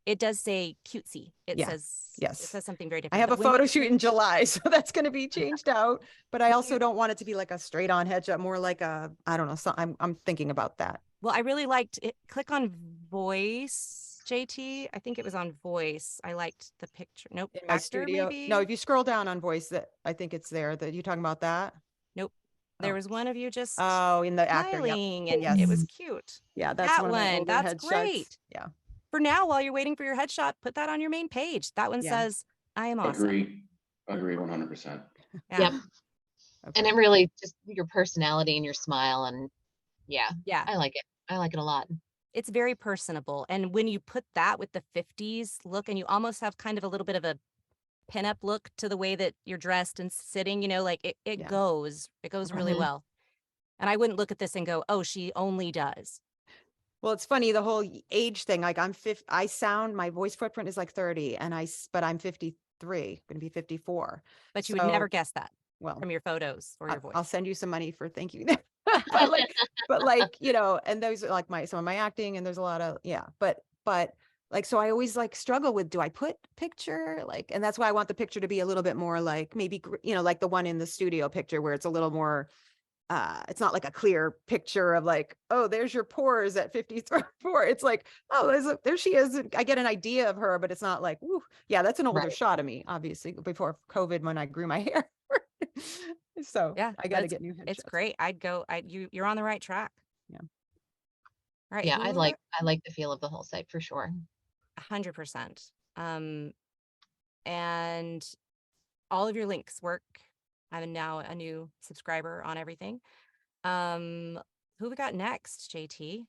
It does say cutesy. It Yeah. says, Yes. it says something very I different. have a But when photo you shoot in change- July, so that's going to be changed out. But I also don't want it to be like a straight on headshot, more like a, I don't know. So I'm thinking about that. Well, I really liked it. Click on voice, JT. I think it was on voice. I liked the picture. Nope. In my Actor, studio. maybe? No, if you scroll down on voice, that I think it's there. That you talking about that? Nope. There Oh. was one of you just Oh, in the actor. Yep. smiling, and Yes. it was cute. Yeah, that's That one. Of my one. older That's headshots. great. Yeah. For now, while you're waiting for your headshot, put that on your main page. That one Yeah. says, I am awesome. Agree 100%. Yeah. Yep. Okay. And it really just your personality and your smile and yeah, Yeah. I like it. I like it a lot. It's very personable. And when you put that with the 50s look, and you almost have kind of a little bit of a pinup look to the way that you're dressed and sitting, like it Yeah. goes really Mhm. well. And I wouldn't look at this and go, oh, she only does. Well, it's funny, the whole age thing, like my voice footprint is like 30 but I'm 53, going to be 54. But you would never So, guess that well, from your photos or your voice. I'll send you some money for thank you. but like, and those are like some of my acting and there's a lot of, but like, so I always like struggle with, do I put picture like, and that's why I want the picture to be a little bit more like maybe, like the one in the studio picture where it's a little more, it's not like a clear picture of like, oh, there's your pores at 54. It's like, oh, there she is. I get an idea of her, but it's not like, woo. Yeah, that's an older Right. shot of me, obviously, before COVID when I grew my hair. So Yeah, I got to get new headshots. It's great. You're on the right track. Yeah. All right. Yeah, I like the feel of the whole site for sure. 100%. And all of your links work. I'm now a new subscriber on everything. Who we got next, JT?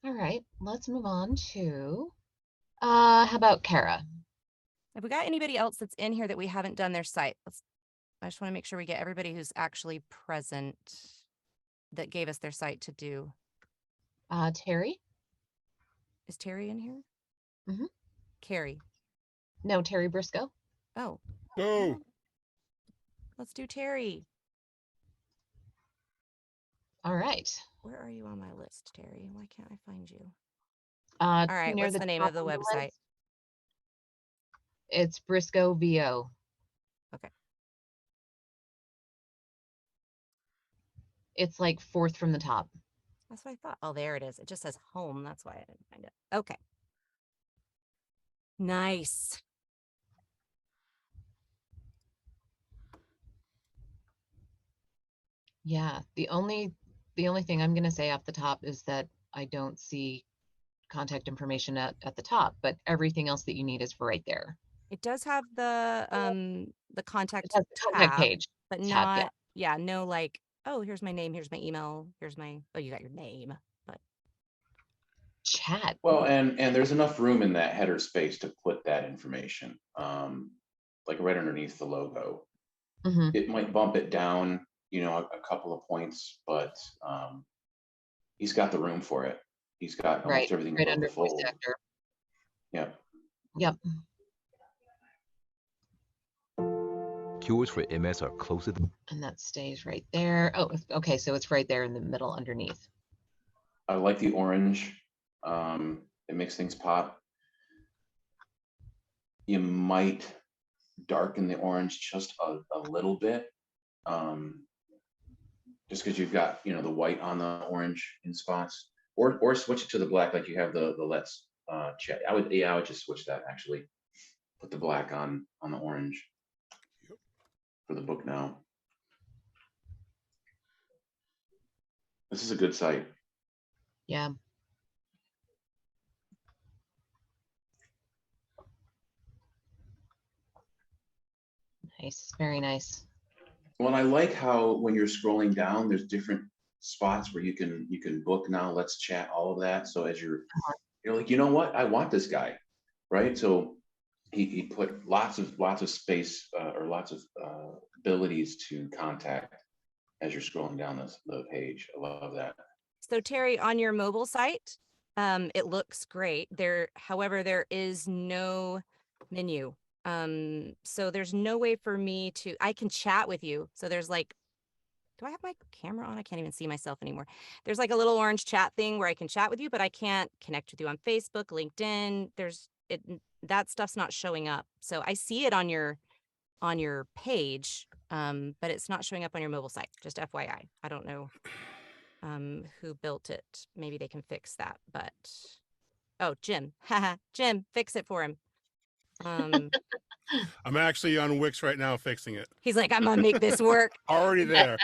All right, let's move on to how about Kara? Have we got anybody else that's in here that we haven't done their site? I just want to make sure we get everybody who's actually present that gave us their site to do. Terry? Is Terry in here? Mm-hmm. Carrie. No, Terry Briscoe. Oh. Go. Let's do Terry. All right. Where are you on my list, Terry? Why can't I find you? All right, what's the name of the website? It's Briscoe VO. Okay. It's like fourth from the top. That's what I thought. Oh, there it is. It just says home. That's why I didn't find it. Okay. Nice. Yeah, the only thing I'm going to say off the top is that I don't see contact information at the top, but everything else that you need is for right there. It does have the It contact has the contact tab, page but tab, yeah. not, yeah, no like, oh, here's my name, here's my email, here's my, oh, you got your name, but Chat. Well, and there's enough room in that header space to put that information, like right underneath the logo. Mhm. It might bump it down, you know, a couple of points, but he's got the room for it. He's got almost everything right above under the voice fold. actor. Yeah. Yep. Keywords for MS are closer. And that stays right there. Oh, okay, so it's right there in the middle underneath. I like the orange. It makes things pop. You might darken the orange just a little bit, just because you've got, you know, the white on the orange in spots, or switch it to the black like you have the let's chat. I would just switch that actually. Put the black on the orange for the book now. This is a good site. Yeah. Nice, very nice. Well, I like how when you're scrolling down, there's different spots where you can book now, let's chat, all of that. So as you're like, you know what, I want this guy, right? So he put lots of space or lots of abilities to contact as you're scrolling down the page. I love that. so Terry, on your mobile site, it looks great. However, there is no menu. So there's no way for me I can chat with you. So there's like, do I have my camera on? I can't even see myself anymore. There's like a little orange chat thing where I can chat with you, but I can't connect with you on Facebook, LinkedIn. That stuff's not showing up. So I see it on your page, but it's not showing up on your mobile site. Just FYI. I don't know who built it. Maybe they can fix that, but oh, Jim. Haha, Jim, fix it for him. I'm actually on Wix right now fixing it. He's like, I'm gonna make this work. Already there.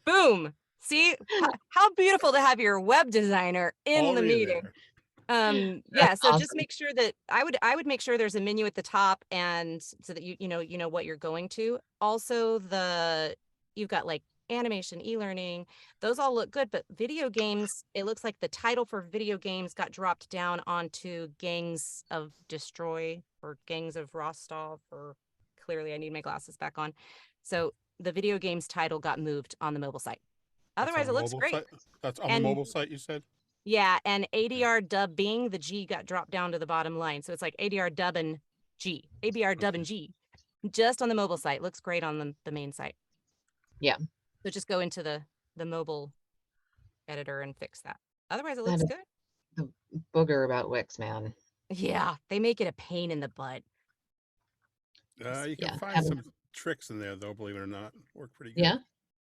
Boom. See how beautiful to have your web designer in the Already meeting. there. Yeah, so just awesome. make sure that I would make sure there's a menu at the top, and so that you know what you're going to. Also, you've got like animation, e-learning, those all look good, but video games, it looks like the title for video games got dropped down onto Gangs of Destroy or Gangs of Rostov, or clearly I need my glasses back on. So the video games title got moved on the mobile site. Otherwise, it looks great. That's on the mobile site, you said? Yeah, and ADR dubbing, the G got dropped down to the bottom line. So it's like ADR dub and G, ABR dub and G, just on the mobile site. Looks great on the main site. Yeah. So just go into the mobile editor and fix that. Otherwise, it looks good. The booger about Wix, man. Yeah, they make it a pain in the butt. You can find some tricks in there, though. Believe it or not, work pretty good. Yeah.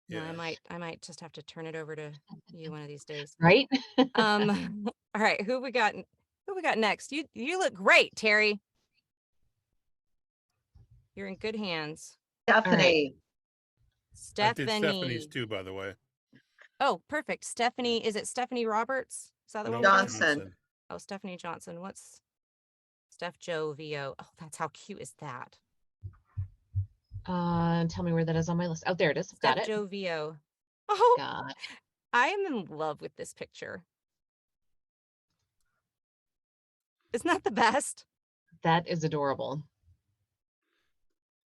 Yeah, I might just have to turn it over to you one of these days. Right. All right, who we got next? You look great, Terry. You're in good hands. Stephanie. I did Stephanie's too, by the way. Oh, perfect. Stephanie, is it Stephanie Roberts? Is that the one? Johnson. Oh, Stephanie Johnson. What's Steph Joe VO? Oh, that's how cute is that? Tell me where that is on my list. Oh, there it is. Steph Got it. Joe VO. Oh, God. I am in love with this picture. Isn't that the best? That is adorable.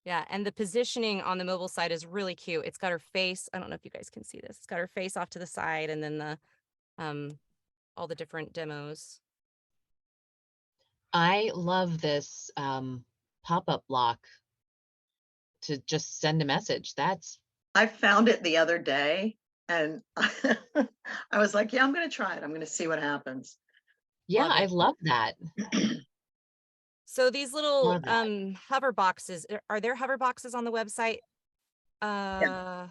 Yeah, and the positioning on the mobile side is really cute. It's got her face. I don't know if you guys can see this. It's got her face off to the side, and then the all the different demos. I love this pop-up block to just send a message. I found it the other day, and I was like, yeah, I'm going to try it. I'm going to see what happens. Yeah, I love that. So these little hover boxes, are there hover boxes on the website? Yeah.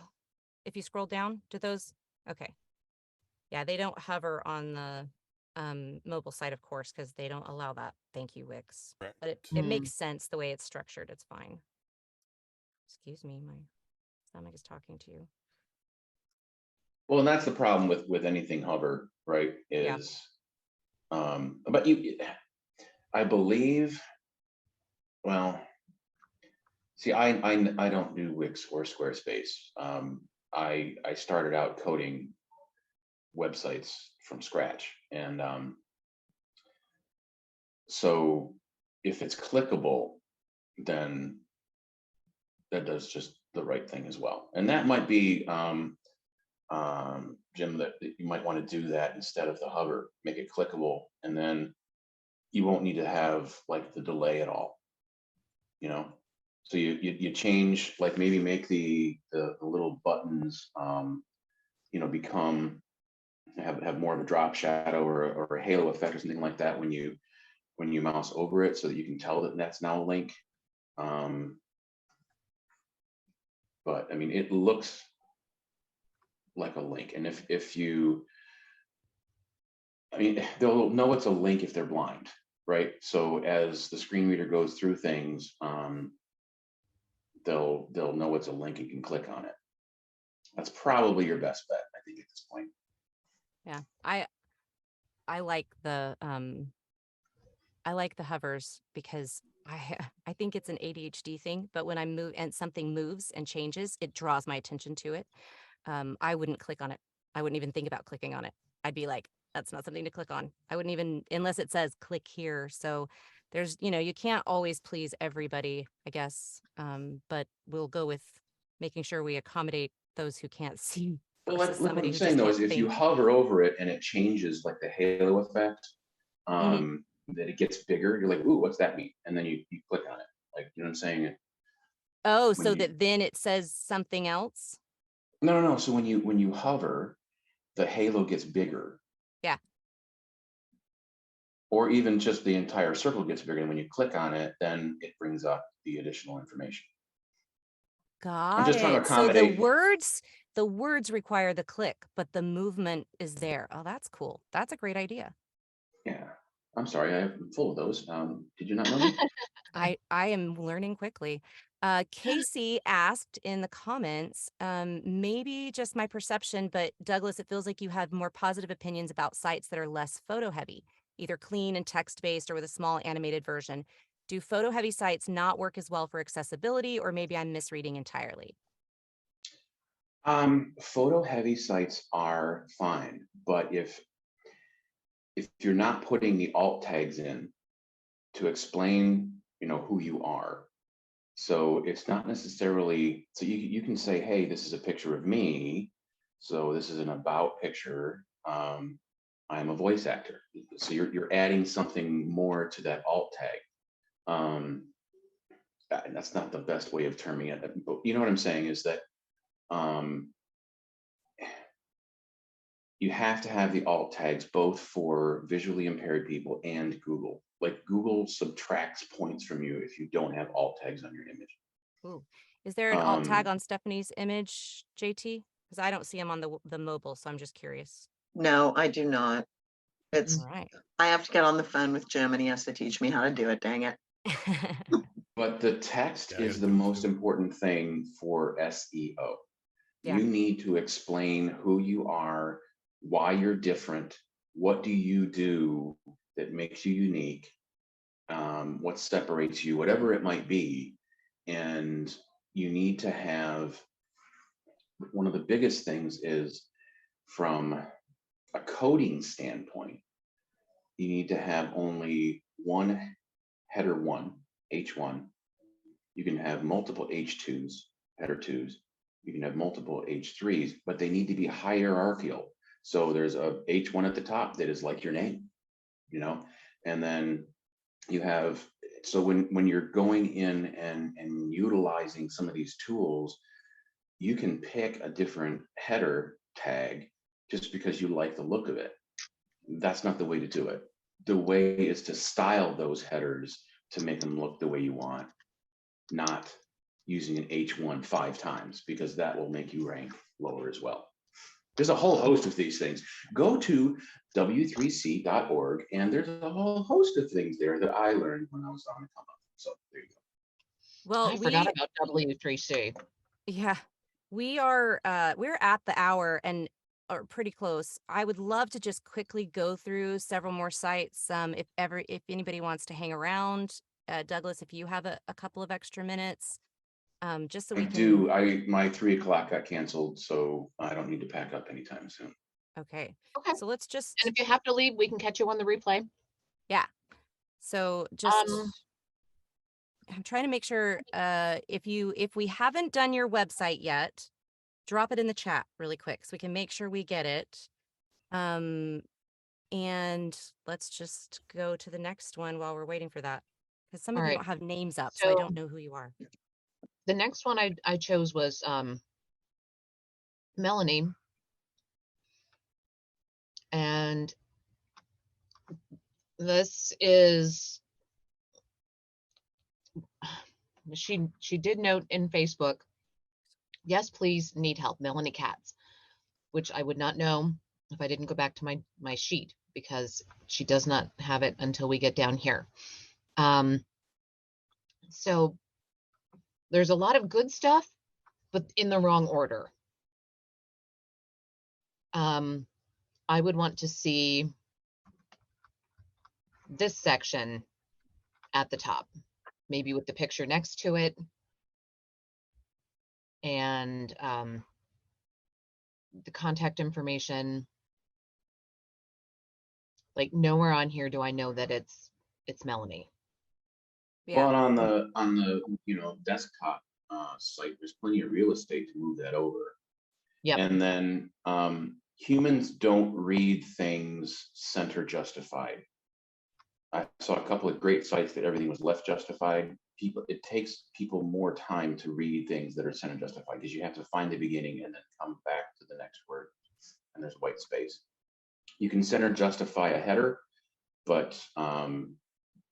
If you scroll down, do those? Okay. Yeah, they don't hover on the mobile site, of course, because they don't allow that. Thank you, Wix. Correct. But it makes sense the way it's structured. It's fine. Excuse me, my stomach is talking to you. Well, and that's the problem with anything hover, right? Is but I believe, well, see, I don't do Wix or Squarespace. I started out coding websites from scratch, and so if it's clickable, then that does just the right thing as well. And that might be, Jim, that you might want to do that instead of the hover, make it clickable, and then you won't need to have like the delay at all, you know? So you change, like maybe make the little buttons, you know, become, have more of a drop shadow or a halo effect or something like that when you mouse over it, so that you can tell that that's now a link. But I mean, it looks like a link, and if you, I mean, they'll know it's a link if they're blind, right? So as the screen reader goes through things, they'll know it's a link and can click on it. That's probably your best bet, I think, at this point. Yeah, I like the hovers because I think it's an ADHD thing, but when I move and something moves and changes, it draws my attention to it. I wouldn't click on it. I wouldn't even think about clicking on it. I'd be like, that's not something to click on. I wouldn't even, unless it says click here. So there's, you can't always please everybody, I guess. But we'll go with making sure we accommodate those who can't see Well, versus like what somebody I'm who saying just though can't is if you think. hover over it and it changes like the halo effect, that it gets bigger, you're like, ooh, what's that mean? And then you click on it. Like, you know what I'm saying? Oh, When so you, that then it says something else? no. So when you hover, the halo gets bigger. Yeah. Or even just the entire circle gets bigger. And when you click on it, then it brings up the additional information. I'm Got just trying to it. So the accommodate. words require the click, but the movement is there. Oh, that's cool. That's a great idea. Yeah. I'm sorry, I'm full of those. Did you not know me? I am learning quickly. Casey asked in the comments, maybe just my perception, but Douglas, it feels like you have more positive opinions about sites that are less photo heavy, either clean and text-based or with a small animated version. Do photo heavy sites not work as well for accessibility, or maybe I'm misreading entirely? Photo heavy sites are fine, but if you're not putting the alt tags in to explain, who you are, so it's not necessarily, so you can say, hey, this is a picture of me, so this is an about picture. I'm a voice actor, so you're adding something more to that alt tag. And that's not the best way of terming it, but you know what I'm saying is that you have to have the alt tags both for visually impaired people and Google. Like Google subtracts points from you if you don't have alt tags on your image. Ooh. Is there an alt tag on Stephanie's image, JT? Because I don't see them on the mobile, so I'm just curious. No, I do not. It's All right. I have to get on the phone with Jim and he has to teach me how to do it, dang it. But the text is the most important thing for SEO. Yeah. You need to explain who you are, why you're different, what do you do that makes you unique, what separates you, whatever it might be. And you need to have, one of the biggest things is, from a coding standpoint, you need to have only one header 1, H1. You can have multiple H2s, header 2s. You can have multiple H3s, but they need to be hierarchical. So there's a H1 at the top that is like your name, and then you have, so when you're going in and utilizing some of these tools, you can pick a different header tag just because you like the look of it. That's not the way to do it. The way is to style those headers to make them look the way you want, not using an H1 5 times, because that will make you rank lower as well. There's a whole host of these things. Go to w3c.org, and there's a whole host of things there that I learned when I was on the come up. So there you go. Well, I forgot about W3C. Yeah, we're at the hour and are pretty close. I would love to just quickly go through several more sites. If anybody wants to hang around, Douglas, if you have a couple of extra minutes, just so we can. My 3 o'clock got canceled, so I don't need to pack up anytime soon. Okay. Okay. So let's just. And if you have to leave, we can catch you on the replay. Yeah. So just. I'm trying to make sure if we haven't done your website yet, drop it in the chat really quick so we can make sure we get it. And let's just go to the next one while we're waiting for that, because some of you don't have names up, so I don't know who you are. The next one I chose was Melanie, and this is she did note in Facebook, yes, please, need help, Melanie Katz, which I would not know if I didn't go back to my sheet, because she does not have it until we get down here. So there's a lot of good stuff, but in the wrong order. I would want to see this section at the top, maybe with the picture next to it, and the contact information. Like, nowhere on here do I know that it's Melanie. Yeah. Well, and on the desktop site, there's plenty of real estate to move that over. Yeah. And then humans don't read things center justified. I saw a couple of great sites that everything was left justified. It takes people more time to read things that are center justified, because you have to find the beginning and then come back to the next word, and there's white space. You can center justify a header, but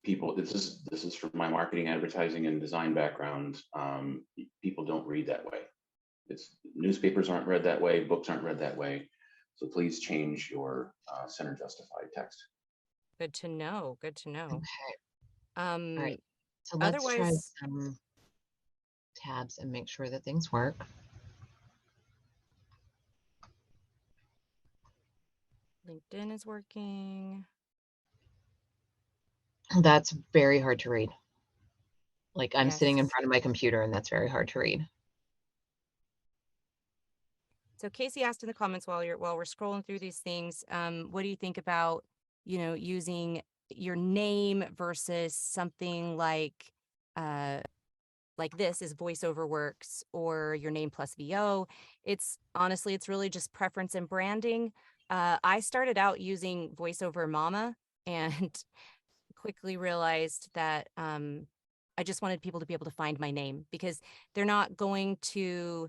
people, this is from my marketing, advertising, and design background. People don't read that way. Newspapers aren't read that way, books aren't read that way. So please change your center justified text. Good to know. Good to know. Okay. All right. So let's try some tabs and make sure that things work. LinkedIn is working. That's very hard to read. Like, I'm sitting in front of my computer, and that's very hard to read. So Casey asked in the comments while we're scrolling through these things, what do you think about, using your name versus something like this is VoiceOver Works, or your name plus VO. It's really just preference and branding. I started out using VoiceOver Mama and quickly realized that I just wanted people to be able to find my name, because they're not going to,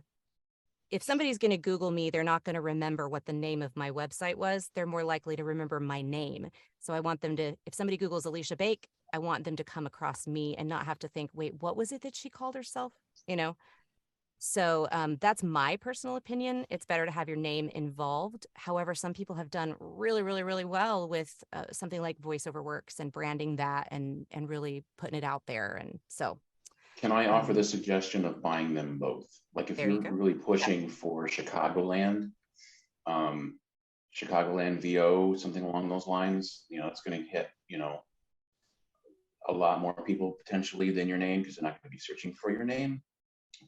if somebody's going to Google me, they're not going to remember what the name of my website was. They're more likely to remember my name. So I want them to, if somebody Googles Alicia Bake, I want them to come across me and not have to think, wait, what was it that she called herself? So that's my personal opinion. It's better to have your name involved. However, some people have done really, really, really well with something like VoiceOver Works and branding that and really putting it out there. And so. Can I offer the suggestion of buying them both? Like, if you're really pushing for Chicagoland, Chicagoland VO, something along those lines, it's going to hit, a lot more people potentially than your name, because they're not going to be searching for your name.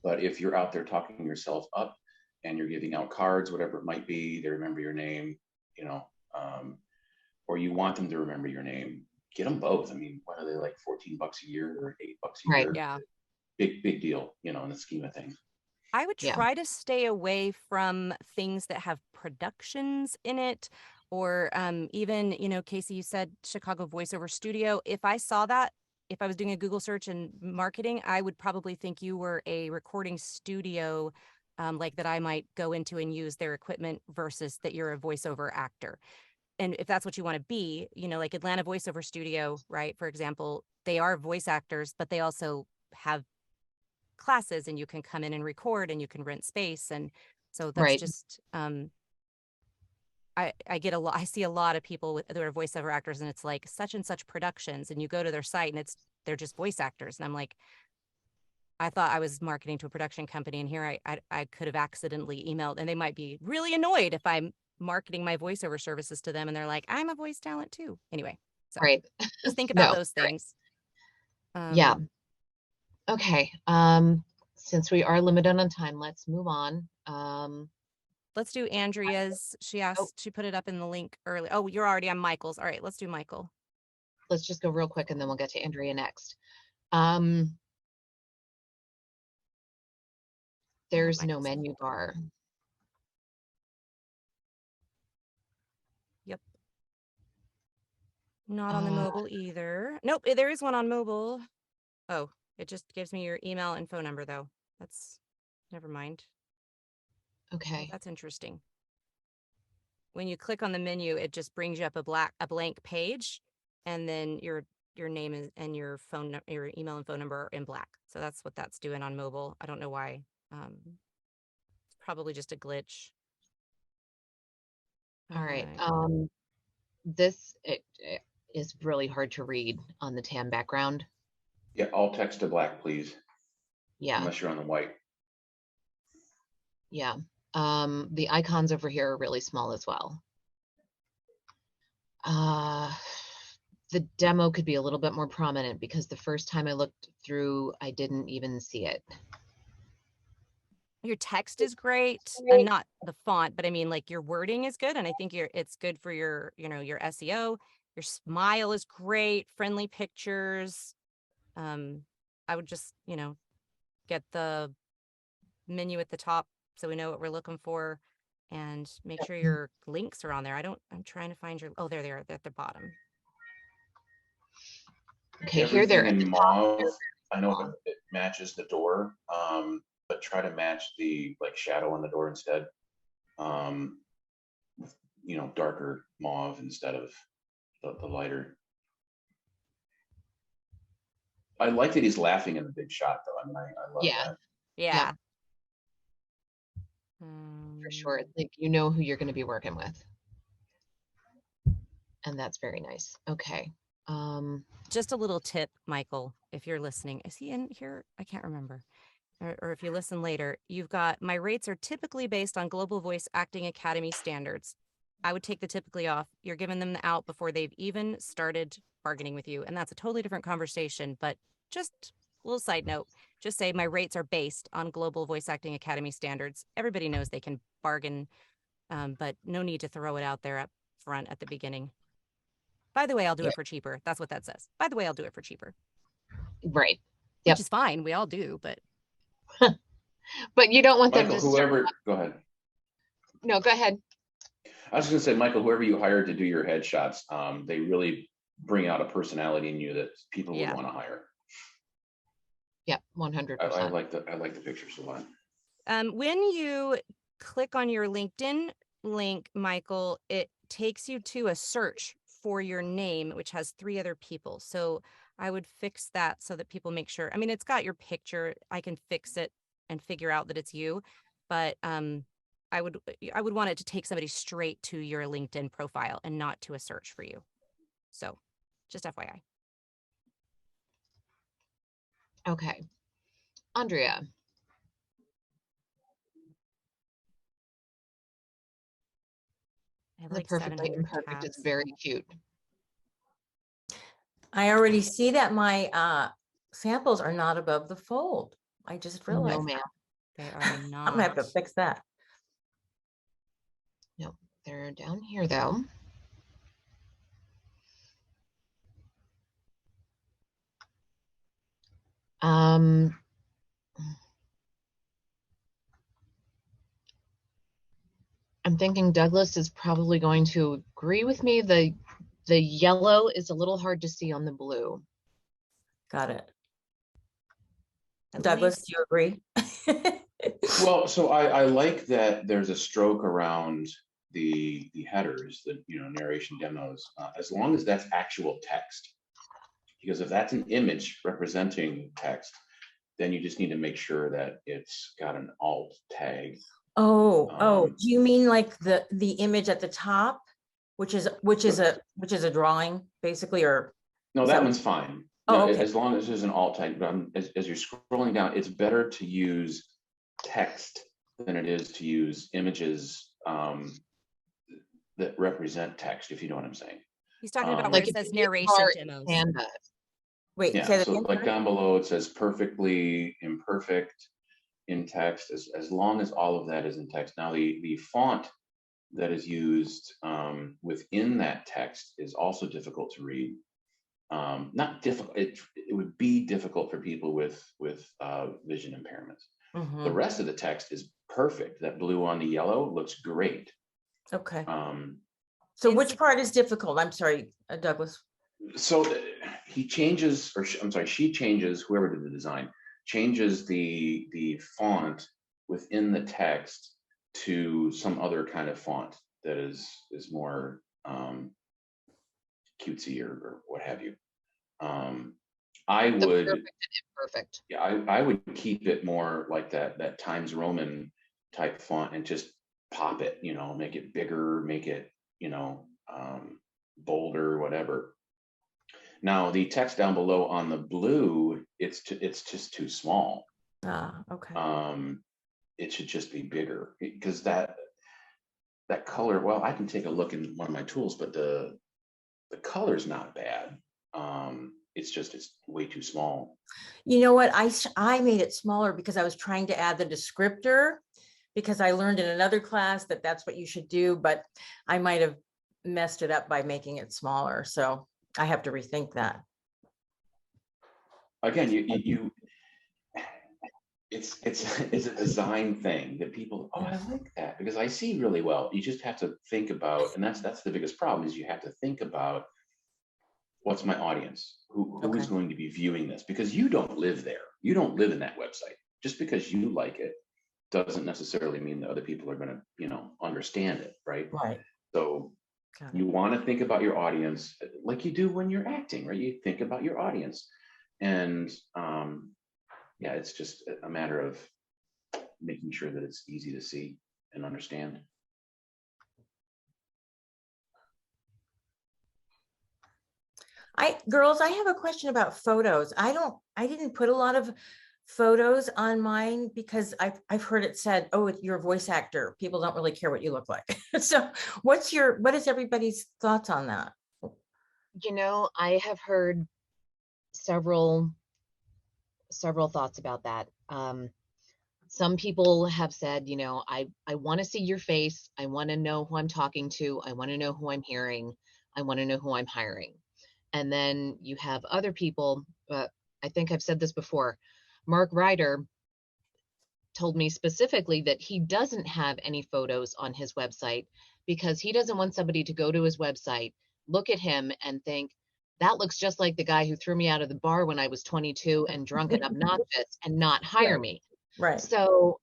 But if you're out there talking yourself up and you're giving out cards, whatever it might be, they remember your name, or you want them to remember your name, get them both. I mean, what are they, like $14 a year or $8 a year? Yeah. Big deal, in the scheme of things. I would try to stay away from things that have productions in it, or even, Casey, you said Chicago Voiceover Studio. If I saw that, if I was doing a Google search in marketing, I would probably think you were a recording studio, like that I might go into and use their equipment, versus that you're a voiceover actor. And if that's what you want to be, like Atlanta Voiceover Studio, right? For example, they are voice actors, but they also have classes, and you can come in and record, and you can rent space. And so that's just I get a lot, I see a lot of people that are voiceover actors, and it's like such and such productions, and you go to their site and they're just voice actors. And I'm like, I thought I was marketing to a production company, and here I could have accidentally emailed, and they might be really annoyed if I'm marketing my voiceover services to them, and they're like, I'm a voice talent too. Anyway, so Right. just think about No, those right. things. Yeah. Okay. Since we are limited on time, let's move on. Let's do Andrea's. She asked, she put it up in the link early. Oh, you're already on Michael's. All right, let's do Michael. Let's just go real quick and then we'll get to Andrea next. There's no menu bar. Yep. Not on the mobile either. Nope, there is one on mobile. Oh, it just gives me your email and phone number though. That's, never mind. Okay. Oh, that's interesting. When you click on the menu, it just brings you up a blank page, and then your name is, and your your email and phone number are in black. So that's what that's doing on mobile. I don't know why. It's probably just a glitch. All right. This it is really hard to read on the tan background. Yeah, all text to black, please. Yeah. Unless you're on the white. Yeah. The icons over here are really small as well. The demo could be a little bit more prominent because the first time I looked through, I didn't even see it. Your text is great, and not the font, but I mean, like, your wording is good, and I think it's good for your, your SEO. Your smile is great, friendly pictures. I would just, get the menu at the top so we know what we're looking for, and make sure your links are on there. I'm trying to find oh, there they are. They're at the bottom. Okay, everything here they're in mauve. I know it matches the door, but try to match the shadow on the door instead. Darker mauve instead of the lighter. I like that he's laughing in the big shot, though. I mean, I love that. Yeah. For sure. Like, who you're going to be working with. And that's very nice. Okay. Just a little tip, Michael, if you're listening. Is he in here? I can't remember. Or if you listen later, you've got, my rates are typically based on Global Voice Acting Academy standards. I would take the typically off. You're giving them the out before they've even started bargaining with you. And that's a totally different conversation. But just a little side note, just say my rates are based on Global Voice Acting Academy standards. Everybody knows they can bargain, but no need to throw it out there up front at the beginning. By the way, I'll do it for cheaper. That's what that says. By the way, I'll do it for cheaper. Right. Yep. Which is fine. We all do, but. But you don't want Michael, them to go ahead. No, go ahead. I was going to say, Michael, whoever you hired to do your headshots, they really bring out a personality in you that people would want to hire. Yeah, 100%. I like the pictures a lot. When you click on your LinkedIn link, Michael, it takes you to a search for your name, which has 3 other people. So I would fix that so that people make sure. I mean, it's got your picture. I can fix it and figure out that it's you, but I would want it to take somebody straight to your LinkedIn profile and not to a search for you. So just FYI. Okay. Andrea. I have the like perfectly 700 imperfect tabs. is very cute. I already see that my samples are not above the fold. I just realized. No, ma'am. They are not. I'm gonna have to fix that. No, they're down here though. I'm thinking Douglas is probably going to agree with me. The yellow is a little hard to see on the blue. Got it. Douglas, do you agree? Well, so I like that there's a stroke around the headers, the narration demos, as long as that's actual text. Because if that's an image representing text, then you just need to make sure that it's got an alt tag Oh, do you mean like the image at the top, which is a drawing basically, or? No, is that that- one's fine. Oh, No, okay. as long as there's an alt type, but as you're scrolling down, it's better to use text than it is to use images that represent text, if you know what I'm saying. He's talking about where Like it if says you take narration art demos. Canva. Wait, Yeah, say that so again, like sorry? down below, it says perfectly imperfect in text, as long as all of that is in text. Now, the font that is used within that text is also difficult to read. Not difficult, it would be difficult for people with vision impairments. The Mhm. rest of the text is perfect. That blue on the yellow looks great. Okay. So which part is difficult? I'm sorry, Douglas. So he changes, I'm sorry, she changes, whoever did the design, changes the font within the text to some other kind of font that is more cutesy or what have you. I The would, perfect and imperfect. yeah, I would keep it more like that Times Roman type font and just pop it, make it bigger, make it, bolder, whatever. Now the text down below on the blue, it's just too small. Okay. It should just be bigger because that color. Well, I can take a look in one of my tools, but the color's not bad. It's way too small. You know what? I made it smaller because I was trying to add the descriptor, because I learned in another class that that's what you should do, but I might have messed it up by making it smaller. So I have to rethink that. Again, it's a design thing that people, I like that because I see really well. You just have to think about, and that's the biggest problem, is you have to think about what's my audience, who is going to be viewing this, because you don't live there. You don't live in that website. Just because you like it doesn't necessarily mean that other people are going to, understand it, right? Right. So you want to think about your audience like you do when you're acting, right? You think about your audience, and yeah, it's just a matter of making sure that it's easy to see and understand. Girls, I have a question about photos. I didn't put a lot of photos on mine because I've heard it said, oh, you're a voice actor. People don't really care what you look like. So what is everybody's thoughts on that? I have heard several thoughts about that. Some people have said, I want to see your face. I want to know who I'm talking to. I want to know who I'm hearing. I want to know who I'm hiring. And then you have other people, I think I've said this before. Mark Ryder told me specifically that he doesn't have any photos on his website because he doesn't want somebody to go to his website, look at him and think, that looks just like the guy who threw me out of the bar when I was 22 and drunk and obnoxious, and not hire me. Right. So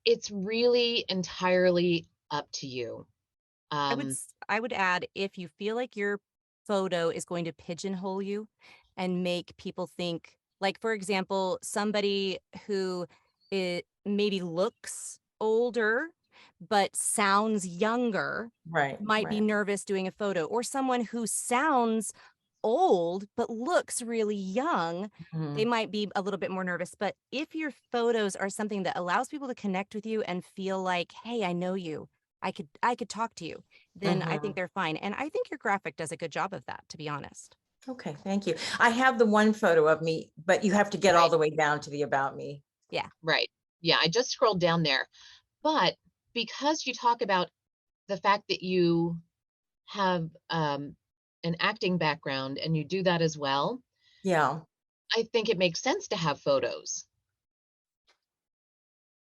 it's really entirely up to you. I would add, if you feel like your photo is going to pigeonhole you and make people think, like, for example, somebody who maybe looks older but sounds younger, might be nervous doing a photo, or someone who sounds old but looks really young, they might be a little bit more nervous. But if your photos are something that allows people to connect with you and feel like, hey, I know you, I could talk to you, then I think they're fine. And I think your graphic does a good job of that, to be honest. Okay, thank you. I have the one photo of me, but you have to get all the way down to the about me. Yeah. Right. Yeah, I just scrolled down there. But because you talk about the fact that you have an acting background and you do that as well. Yeah. I think it makes sense to have photos.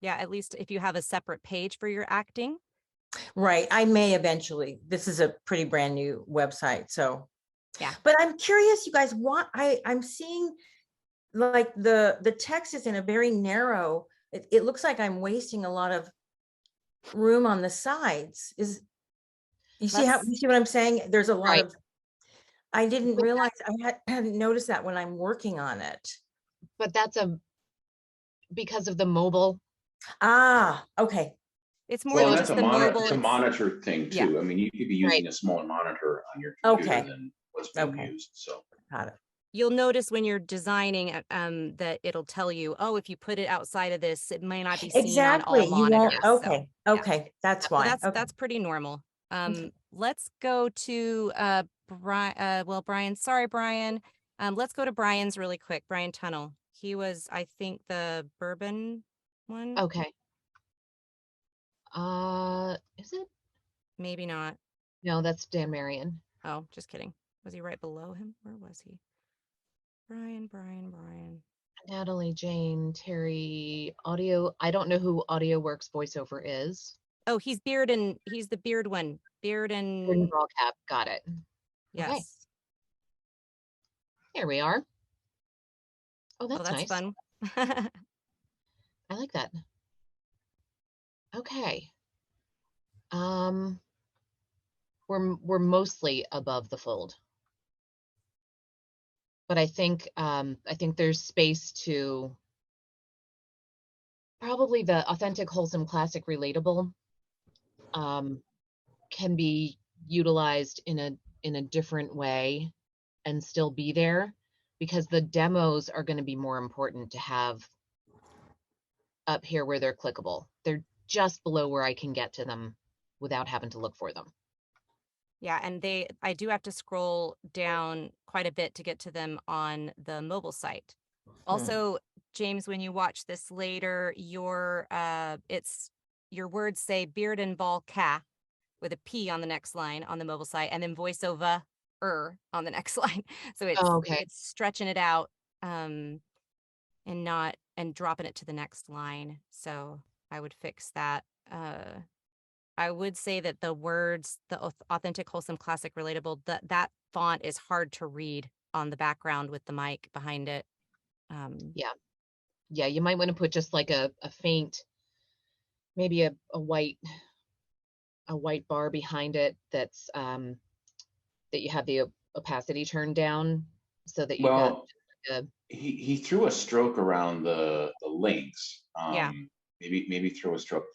Yeah, at least if you have a separate page for your acting. Right. I may eventually. This is a pretty brand new website. So yeah. But I'm curious, you guys, what I'm seeing, like the text is in a very narrow, it looks like I'm wasting a lot of room on the sides. You see what I'm saying? There's a lot of, I didn't realize, I hadn't noticed that when I'm working on it. But that's because of the mobile Ah, okay. It's more Well, than and that's just the mobile. it's a It's monitor thing yeah. too. I mean, you could be Right. using a smaller monitor on your computer Okay. than what's being Okay. used. So Got it. You'll notice when you're designing that it'll tell you, oh, if you put it outside of this, it may not be seen on all Exactly. You won't. monitors. So Okay. yeah. Okay. That's But why. Okay. that's pretty normal. Okay. Let's go to Brian. Well, Brian, sorry, Brian. Let's go to Brian's really quick. Brian Tunnel. He was, I think, the bourbon one. Okay. Is it? Maybe not. No, that's Dan Marion. Oh, just kidding. Was he right below him? Where was he? Brian. Natalie, Jane, Terry, audio. I don't know who AudioWorks voiceover is. Oh, he's he's the beard one. Beard and ball cap. Got it. yes. Okay. Here we are. Oh, that's that's nice. fun. I like that. Okay. We're mostly above the fold. But I think there's space to probably the authentic, wholesome, classic, relatable can be utilized in a different way and still be there, because the demos are going to be more important to have up here where they're clickable. They're just below where I can get to them without having to look for them. Yeah, and I do have to scroll down quite a bit to get to them on the mobile site. Also, James, when you watch this later, your words say beard and ball cap with a P on the next line on the mobile site, and then voiceover on the next line. So it's stretching it out and dropping it to the next line. So I would fix that. I would say that the words, the authentic, wholesome, classic, relatable, that font is hard to read on the background with the mic behind it. Yeah, you might want to put just like a faint, maybe a white bar behind it that's that you have the opacity turned down so that you've got he threw a stroke around the links. Maybe throw a stroke.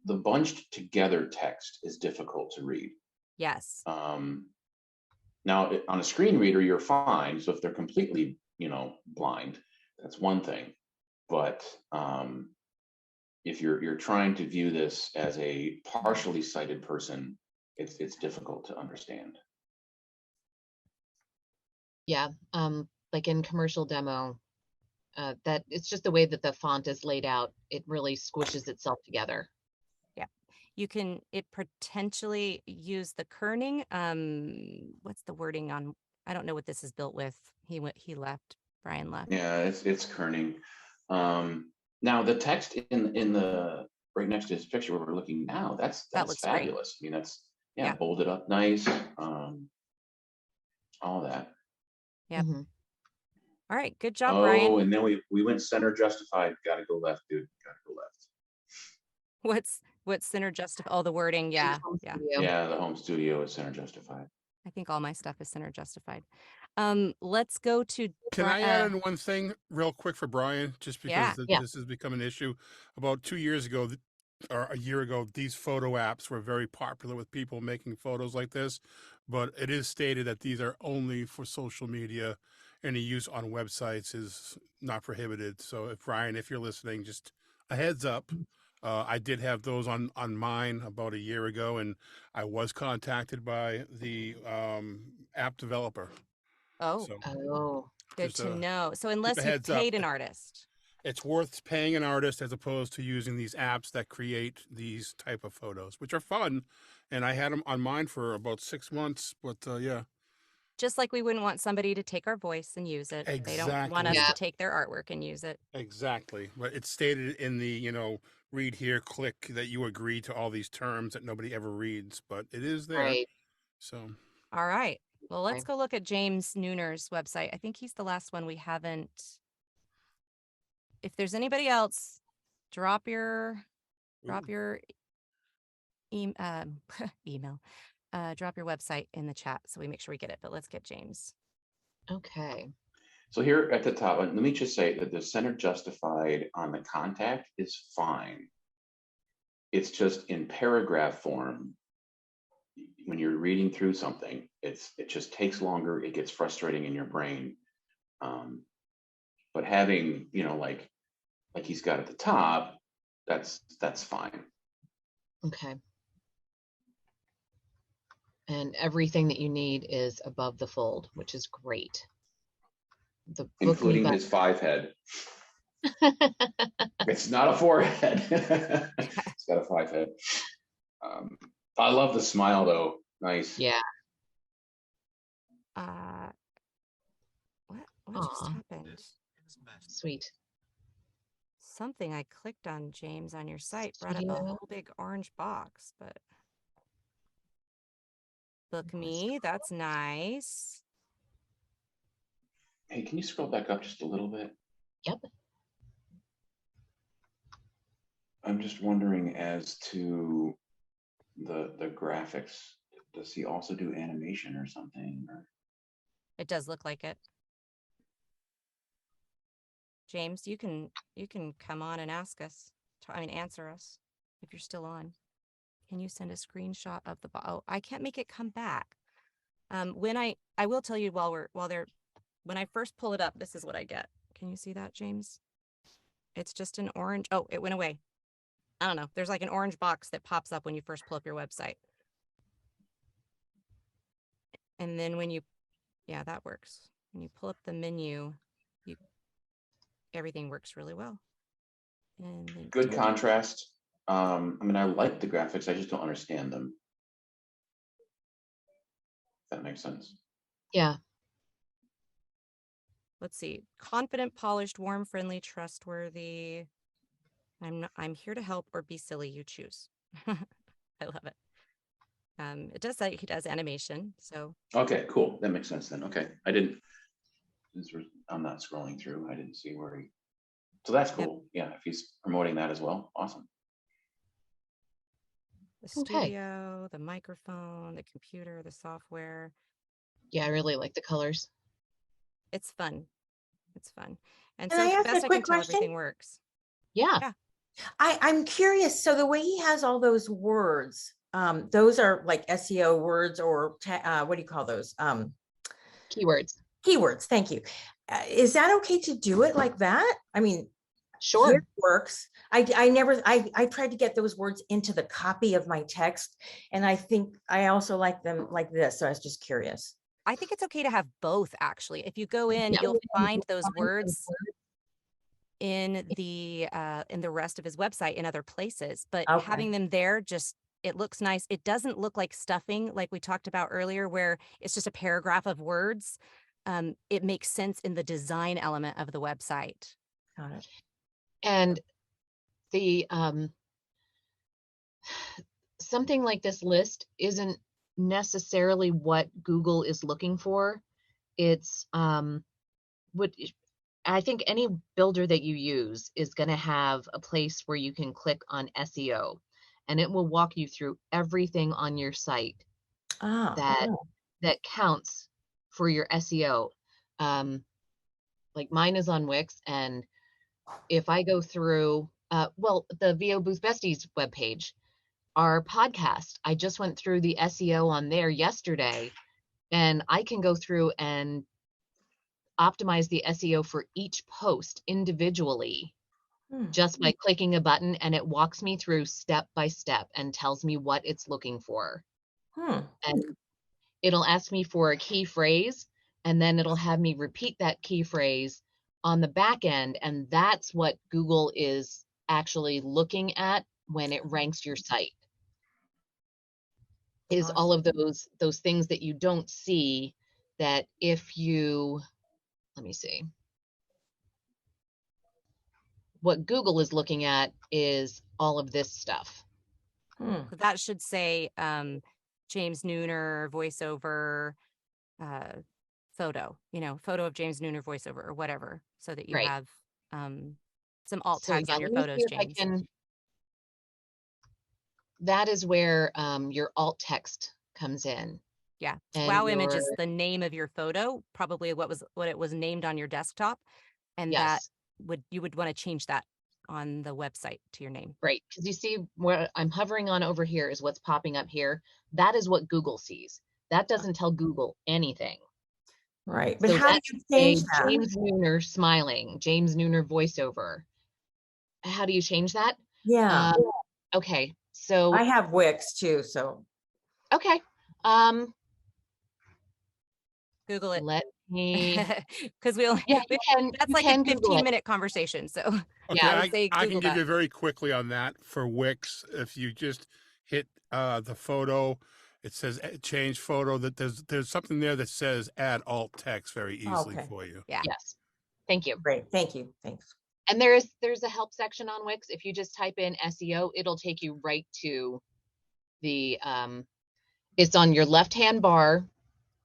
The bunched together text is difficult to read. Yes. Now on a screen reader, you're fine. So if they're completely, blind, that's one thing. But if you're trying to view this as a partially sighted person, it's difficult to understand. Yeah, like in commercial demo, that it's just the way that the font is laid out. It really squishes itself together. You can potentially use the kerning. What's the wording on? I don't know what this is built with. He left. Brian left. Yeah, it's kerning. Now the text in the right next to his picture where we're looking now, that's fabulous. Great. I mean, that's bolded up nice. All that. Yeah. Mm-hmm. All right, good job, Brian. Oh, and then we went center justified. Got to go left, dude. Got to go left. What's center justified? Oh, the wording. Yeah. Yeah, the home studio is center justified. I think all my stuff is center justified. Let's go to. Can I add in one thing real quick for Brian, just because this has become an issue? About 2 years ago, or a year ago, these photo apps were very popular with people making photos like this, but it is stated that these are only for social media. Any use on websites is not prohibited. So if Brian, if you're listening, just a heads up. I did have those on mine about a year ago, and I was contacted by the app developer. Good to know. So unless you paid an artist, it's worth paying an artist as opposed to using these apps that create these type of photos, which are fun. And I had them on mine for about 6 months, but yeah. Just like we wouldn't want somebody to take our voice and use it. Exactly. They don't want us to take their artwork and use it. Exactly. But it's stated in the, read here, click that you agree to all these terms that nobody ever reads, but it is there. Right. So. All right. Well, let's go look at James Nooner's website. I think he's the last one we haven't. If there's anybody else, drop your email. Drop your website in the chat so we make sure we get it. But let's get James. Okay. So here at the top, let me just say that the center justified on the contact is fine. It's just in paragraph form. When you're reading through something, it just takes longer. It gets frustrating in your brain. But having, like he's got at the top, that's fine. Okay. And everything that you need is above the fold, which is great. Including his 5 head. It's not a 4 head. It's got a 5 head. I love the smile though. Nice. Yeah. What just happened? Sweet. Something I clicked on, James, on your site brought up a whole big orange box, but look me, that's nice. Hey, can you scroll back up just a little bit? Yep. I'm just wondering as to the graphics. Does he also do animation or something? Or? It does look like it. James, you can come on and ask us. Answer us if you're still on. Can you send a screenshot of the oh, I can't make it come back. When I will tell you when I first pull it up, this is what I get. Can you see that, James? It's just an orange. Oh, it went away. I don't know. There's like an orange box that pops up when you first pull up your website. And then when yeah, that works. When you pull up the menu, everything works really well. And then good contrast. I like the graphics. I just don't understand them. If that makes sense. Yeah. Let's see. Confident, polished, warm, friendly, trustworthy. I'm here to help or be silly. You choose. I love it. It does say he does animation. So. Okay, cool. That makes sense then. Okay, I'm not scrolling through. I didn't see where he. So that's cool. Yep. Yeah, if he's promoting that as well, awesome. The studio, the microphone, the computer, the software. Yeah, I really like the colors. It's fun. It's fun. And Can so I ask best a I quick can tell, question? everything works. Yeah. I'm curious. So the way he has all those words, those are like SEO words or what do you call those? Keywords. Keywords. Thank you. Is that okay to do it like that? I mean, sure, it works. I tried to get those words into the copy of my text, and I think I also like them like this. So I was just curious. I think it's okay to have both, actually. If you go in, you'll find those words in the rest of his website in other places, but having them there it looks nice. It doesn't look like stuffing like we talked about earlier, where it's just a paragraph of words. It makes sense in the design element of the website. Got it. And the something like this list isn't necessarily what Google is looking for. It's what I think any builder that you use is going to have a place where you can click on SEO, and it will walk you through everything on your site that counts for your SEO. Like mine is on Wix, and if I go through, the VO Booth Besties webpage, our podcast, I just went through the SEO on there yesterday, and I can go through and optimize the SEO for each post individually just by clicking a button, and it walks me through step by step and tells me what it's looking for. And it'll ask me for a key phrase, and then it'll have me repeat that key phrase on the back end, and that's what Google is actually looking at when it ranks your site. Is all of those things that you don't see, that if you, let me see. What Google is looking at is all of this stuff. So that should say James Nooner voiceover photo, photo of James Nooner voiceover or whatever, so that you have some alt tags on your photos, James. That is where your alt text comes in. Yeah. and Wow image your is the name of your photo, probably what it was named on your desktop. And that yes, you would want to change that on the website to your name. right. Because you see what I'm hovering on over here is what's popping up here. That is what Google sees. That doesn't tell Google anything. Right. But So how do that's you a change that? James Nooner smiling, James Nooner voiceover. How do you change that? Yeah. Okay. So I have Wix too, so okay. Google it. Let me Because we only yeah, that's you like a can Google it. 15-minute conversation. So Okay, I Yeah. would say I Google can give that. you very quickly on that for Wix. If you just hit the photo, it says change photo. That there's something there that says add alt text very easily okay. for you. Yeah. Yes. Thank you. Great. Thank you. Thanks. And there's a help section on Wix. If you just type in SEO, it'll take you right to the it's on your left-hand bar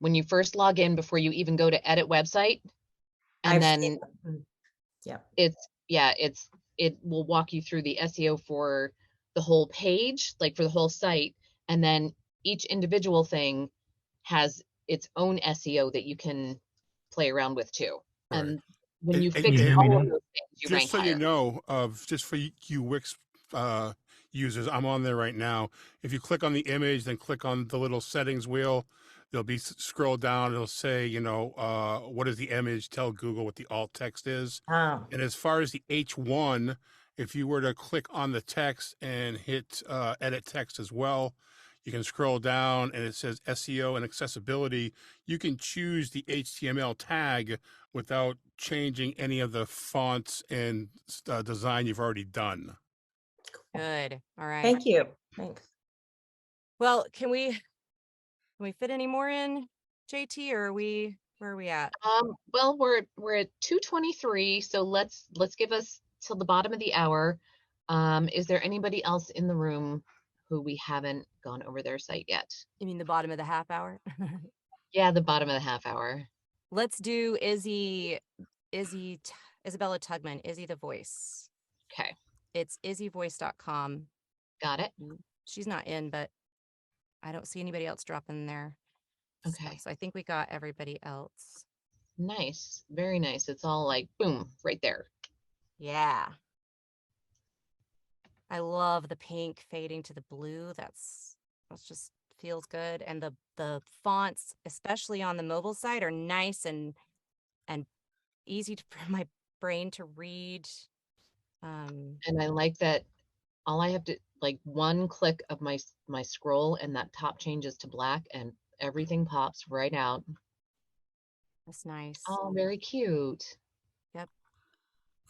when you first log in before you even go to edit website. And then yeah. it will walk you through the SEO for the whole page, like for the whole site. And then each individual thing has its own SEO that you can play around with too. Right. And when you And fix all of those things, you just rank so higher. you know, just for you Wix users, I'm on there right now. If you click on the image, then click on the little settings wheel, there'll be scroll down. It'll say, what is the image? Tell Google what the alt text is. Oh. And as far as the H1, if you were to click on the text and hit edit text as well, you can scroll down and it says SEO and accessibility. You can choose the HTML tag without changing any of the fonts and design you've already done. Good. All right. Thank you. Thanks. Well, can we fit any more in, JT, or where are we at? Well, we're at 2:23, so let's give us till the bottom of the hour. Is there anybody else in the room who we haven't gone over their site yet? You mean the bottom of the half hour? Yeah, the bottom of the half hour. Let's do Isabella Tugman, Izzy the Voice. Okay. It's izzyvoice.com. Got it. She's not in, but I don't see anybody else dropping there. Okay. So I think we got everybody else. Nice. Very nice. It's all like boom, right there. Yeah. I love the pink fading to the blue. That's just feels good. And the fonts, especially on the mobile side, are nice and easy for my brain to read. And I like that all I have to like one click of my scroll and that top changes to black and everything pops right out. That's nice. Oh, very cute. Yep.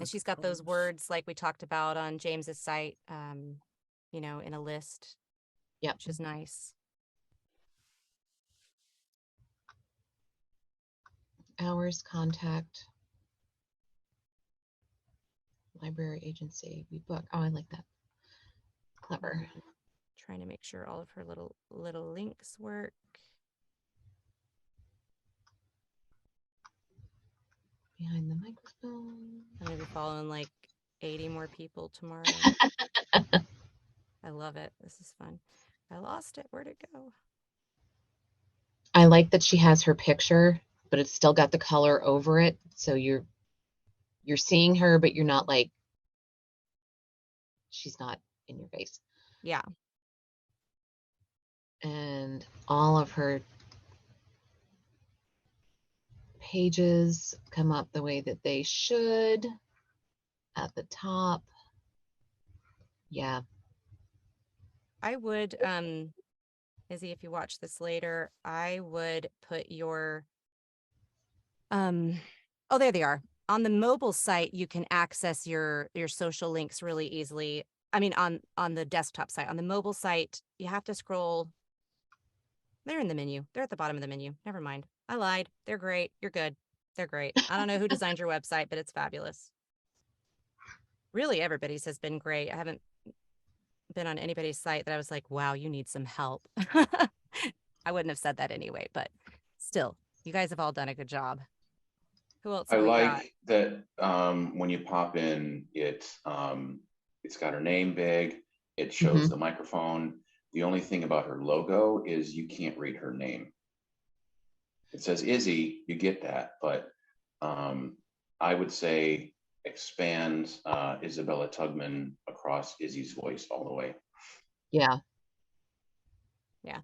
And she's got those words like we talked about on James's site, in a list. Yep. Which is nice. Hours, contact, library, agency, we book. Oh, I like that. Clever. Trying to make sure all of her little links work. Behind the microphone. I'm gonna be following like 80 more people tomorrow. I love it. This is fun. I lost it. Where'd it go? I like that she has her picture, but it's still got the color over it. So you're seeing her, but you're not like, she's not in your face. Yeah. And all of her pages come up the way that they should at the top. Yeah. I would, Izzy, if you watch this later, I would put your, oh, there they are. On the mobile site, you can access your social links really easily. I mean, on the desktop site. On the mobile site, you have to scroll. They're in the menu. They're at the bottom of the menu. Never mind. I lied. They're great. You're good. They're great. I don't know who designed your website, but it's fabulous. Really, everybody's has been great. I haven't been on anybody's site that I was like, wow, you need some help. I wouldn't have said that anyway, but still, you guys have all done a good job. Who else I have we like got? that when you pop in, it's got her name big. It shows the microphone. The only thing about her logo is you can't read her name. it says Izzy, you get that, but I would say expand Isabella Tugman across Izzy's voice all the way. Yeah. Yeah,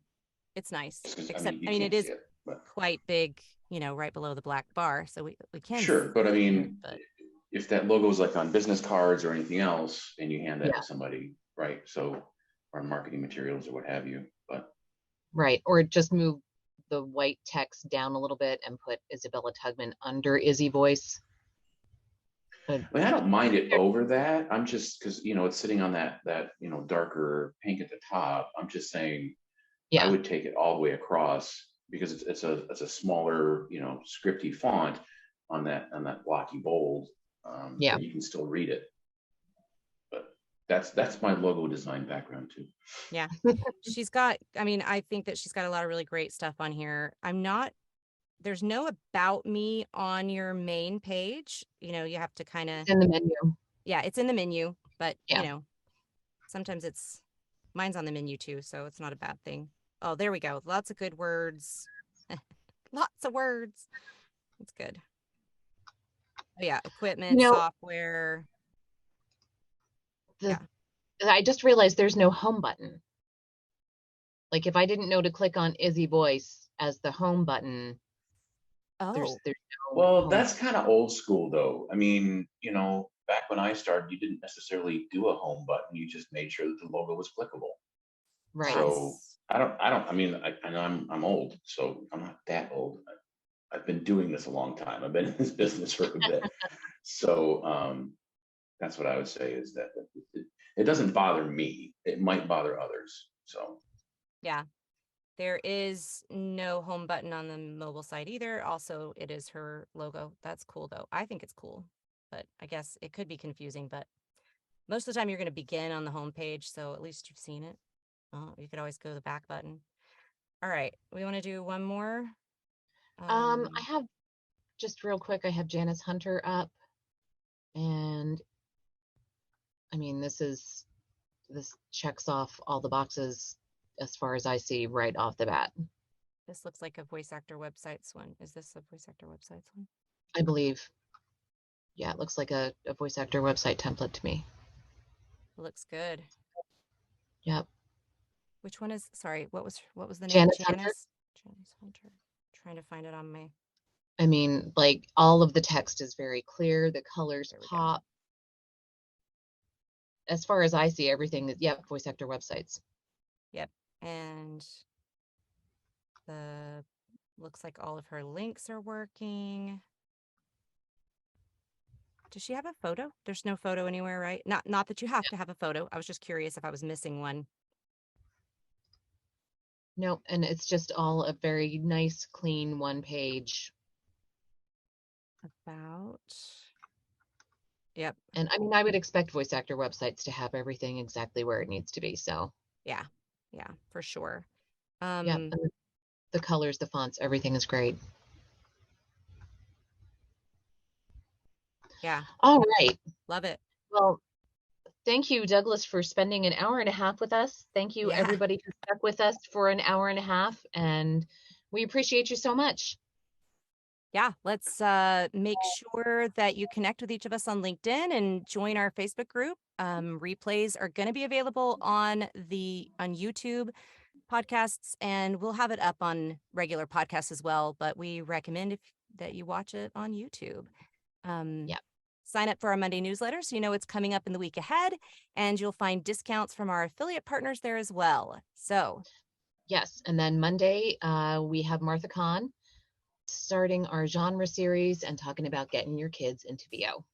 it's nice. Just 'cause, Except, you I mean, can't it is see it, but quite big, right below the black bar. So we can sure. But I see it, mean, but if that logo is like on business cards or anything else, and you hand that Yeah. to somebody, right? So, or marketing materials or what have you, but Right. Or just move the white text down a little bit and put Isabella Tugman under Izzy voice. I mean, I don't mind it over that. I'm just, because it's sitting on that darker pink at the top. I'm just saying, I Yeah. would take it all the way across because it's a smaller, scripty font on that blocky bold. Yeah. But you can still read it. But that's my logo design background too. yeah. I think that she's got a lot of really great stuff on here. There's no about me on your main page. You have to kind of, It's in the menu. yeah, it's in the menu, but Yeah. sometimes mine's on the menu too. So it's not a bad thing. Oh, there we go. Lots of good words. Lots of words. That's good. Oh, yeah. Equipment, software. I just realized there's no home button. Like if I didn't know to click on Izzy voice as the home button, there's no Well, home that's kind of old school though. I mean, back when I started, you didn't necessarily do a home button. You just made sure that the logo was clickable. Right. So I mean, I know I'm old, so I'm not that old. I've been doing this a long time. I've been in this business for a bit. So that's what I would say is that it doesn't bother me. It might bother others. So Yeah. There is no home button on the mobile site either. Also, it is her logo. That's cool though. I think it's cool, but I guess it could be confusing, but most of the time you're going to begin on the home page. So at least you've seen it. You could always go to the back button. All right. We want to do one more. I have just real quick. I have Janice Hunter up, and I mean, this checks off all the boxes as far as I see right off the bat. This looks like a voice actor websites one. Is this a voice actor websites one? I believe. Yeah, it looks like a voice actor website template to me. It looks good. Yep. Which one is, sorry, what was the name? Janice Hunter. Janice Hunter. Trying to find it on my. I mean, like all of the text is very clear. The colors pop. As far as I see, everything is, voice actor websites. Yep. And looks like all of her links are working. Does she have a photo? There's no photo anywhere, right? Not that you have to have a photo. I was just curious if I was missing one. No, and it's just all a very nice, clean one page. Yep. And I mean, I would expect voice actor websites to have everything exactly where it needs to be. So yeah, for sure. And the colors, the fonts, everything is great. Yeah. All right. Love it. Well, thank you, Douglas, for spending an hour and a half with us. Thank you, everybody, who stuck with us for an hour and a half. And we appreciate you so much. Yeah, let's make sure that you connect with each of us on LinkedIn and join our Facebook group. Replays are going to be available on YouTube podcasts, and we'll have it up on regular podcasts as well. But we recommend that you watch it on YouTube. Sign up for our Monday newsletter so you know it's coming up in the week ahead, and you'll find discounts from our affiliate partners there as well. So, yes, and then Monday we have Martha Kahn starting our genre series and talking about getting your kids into VO.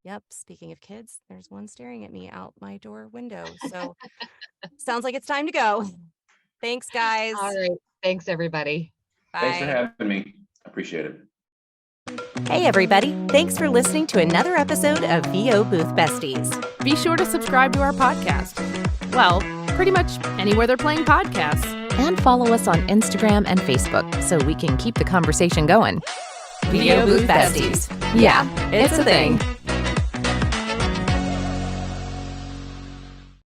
Yep. Speaking of kids, there's one staring at me out my door window. So sounds like it's time to go. Thanks, guys. All right. Thanks, everybody. Bye. Thanks for having me. I appreciate it. Hey, everybody. Thanks for listening to another episode of VO Booth Besties. Be sure to subscribe to our podcast. Well, pretty much anywhere they're playing podcasts. And follow us on Instagram and Facebook so we can keep the conversation going. VO Booth Besties. Yeah, it's a thing.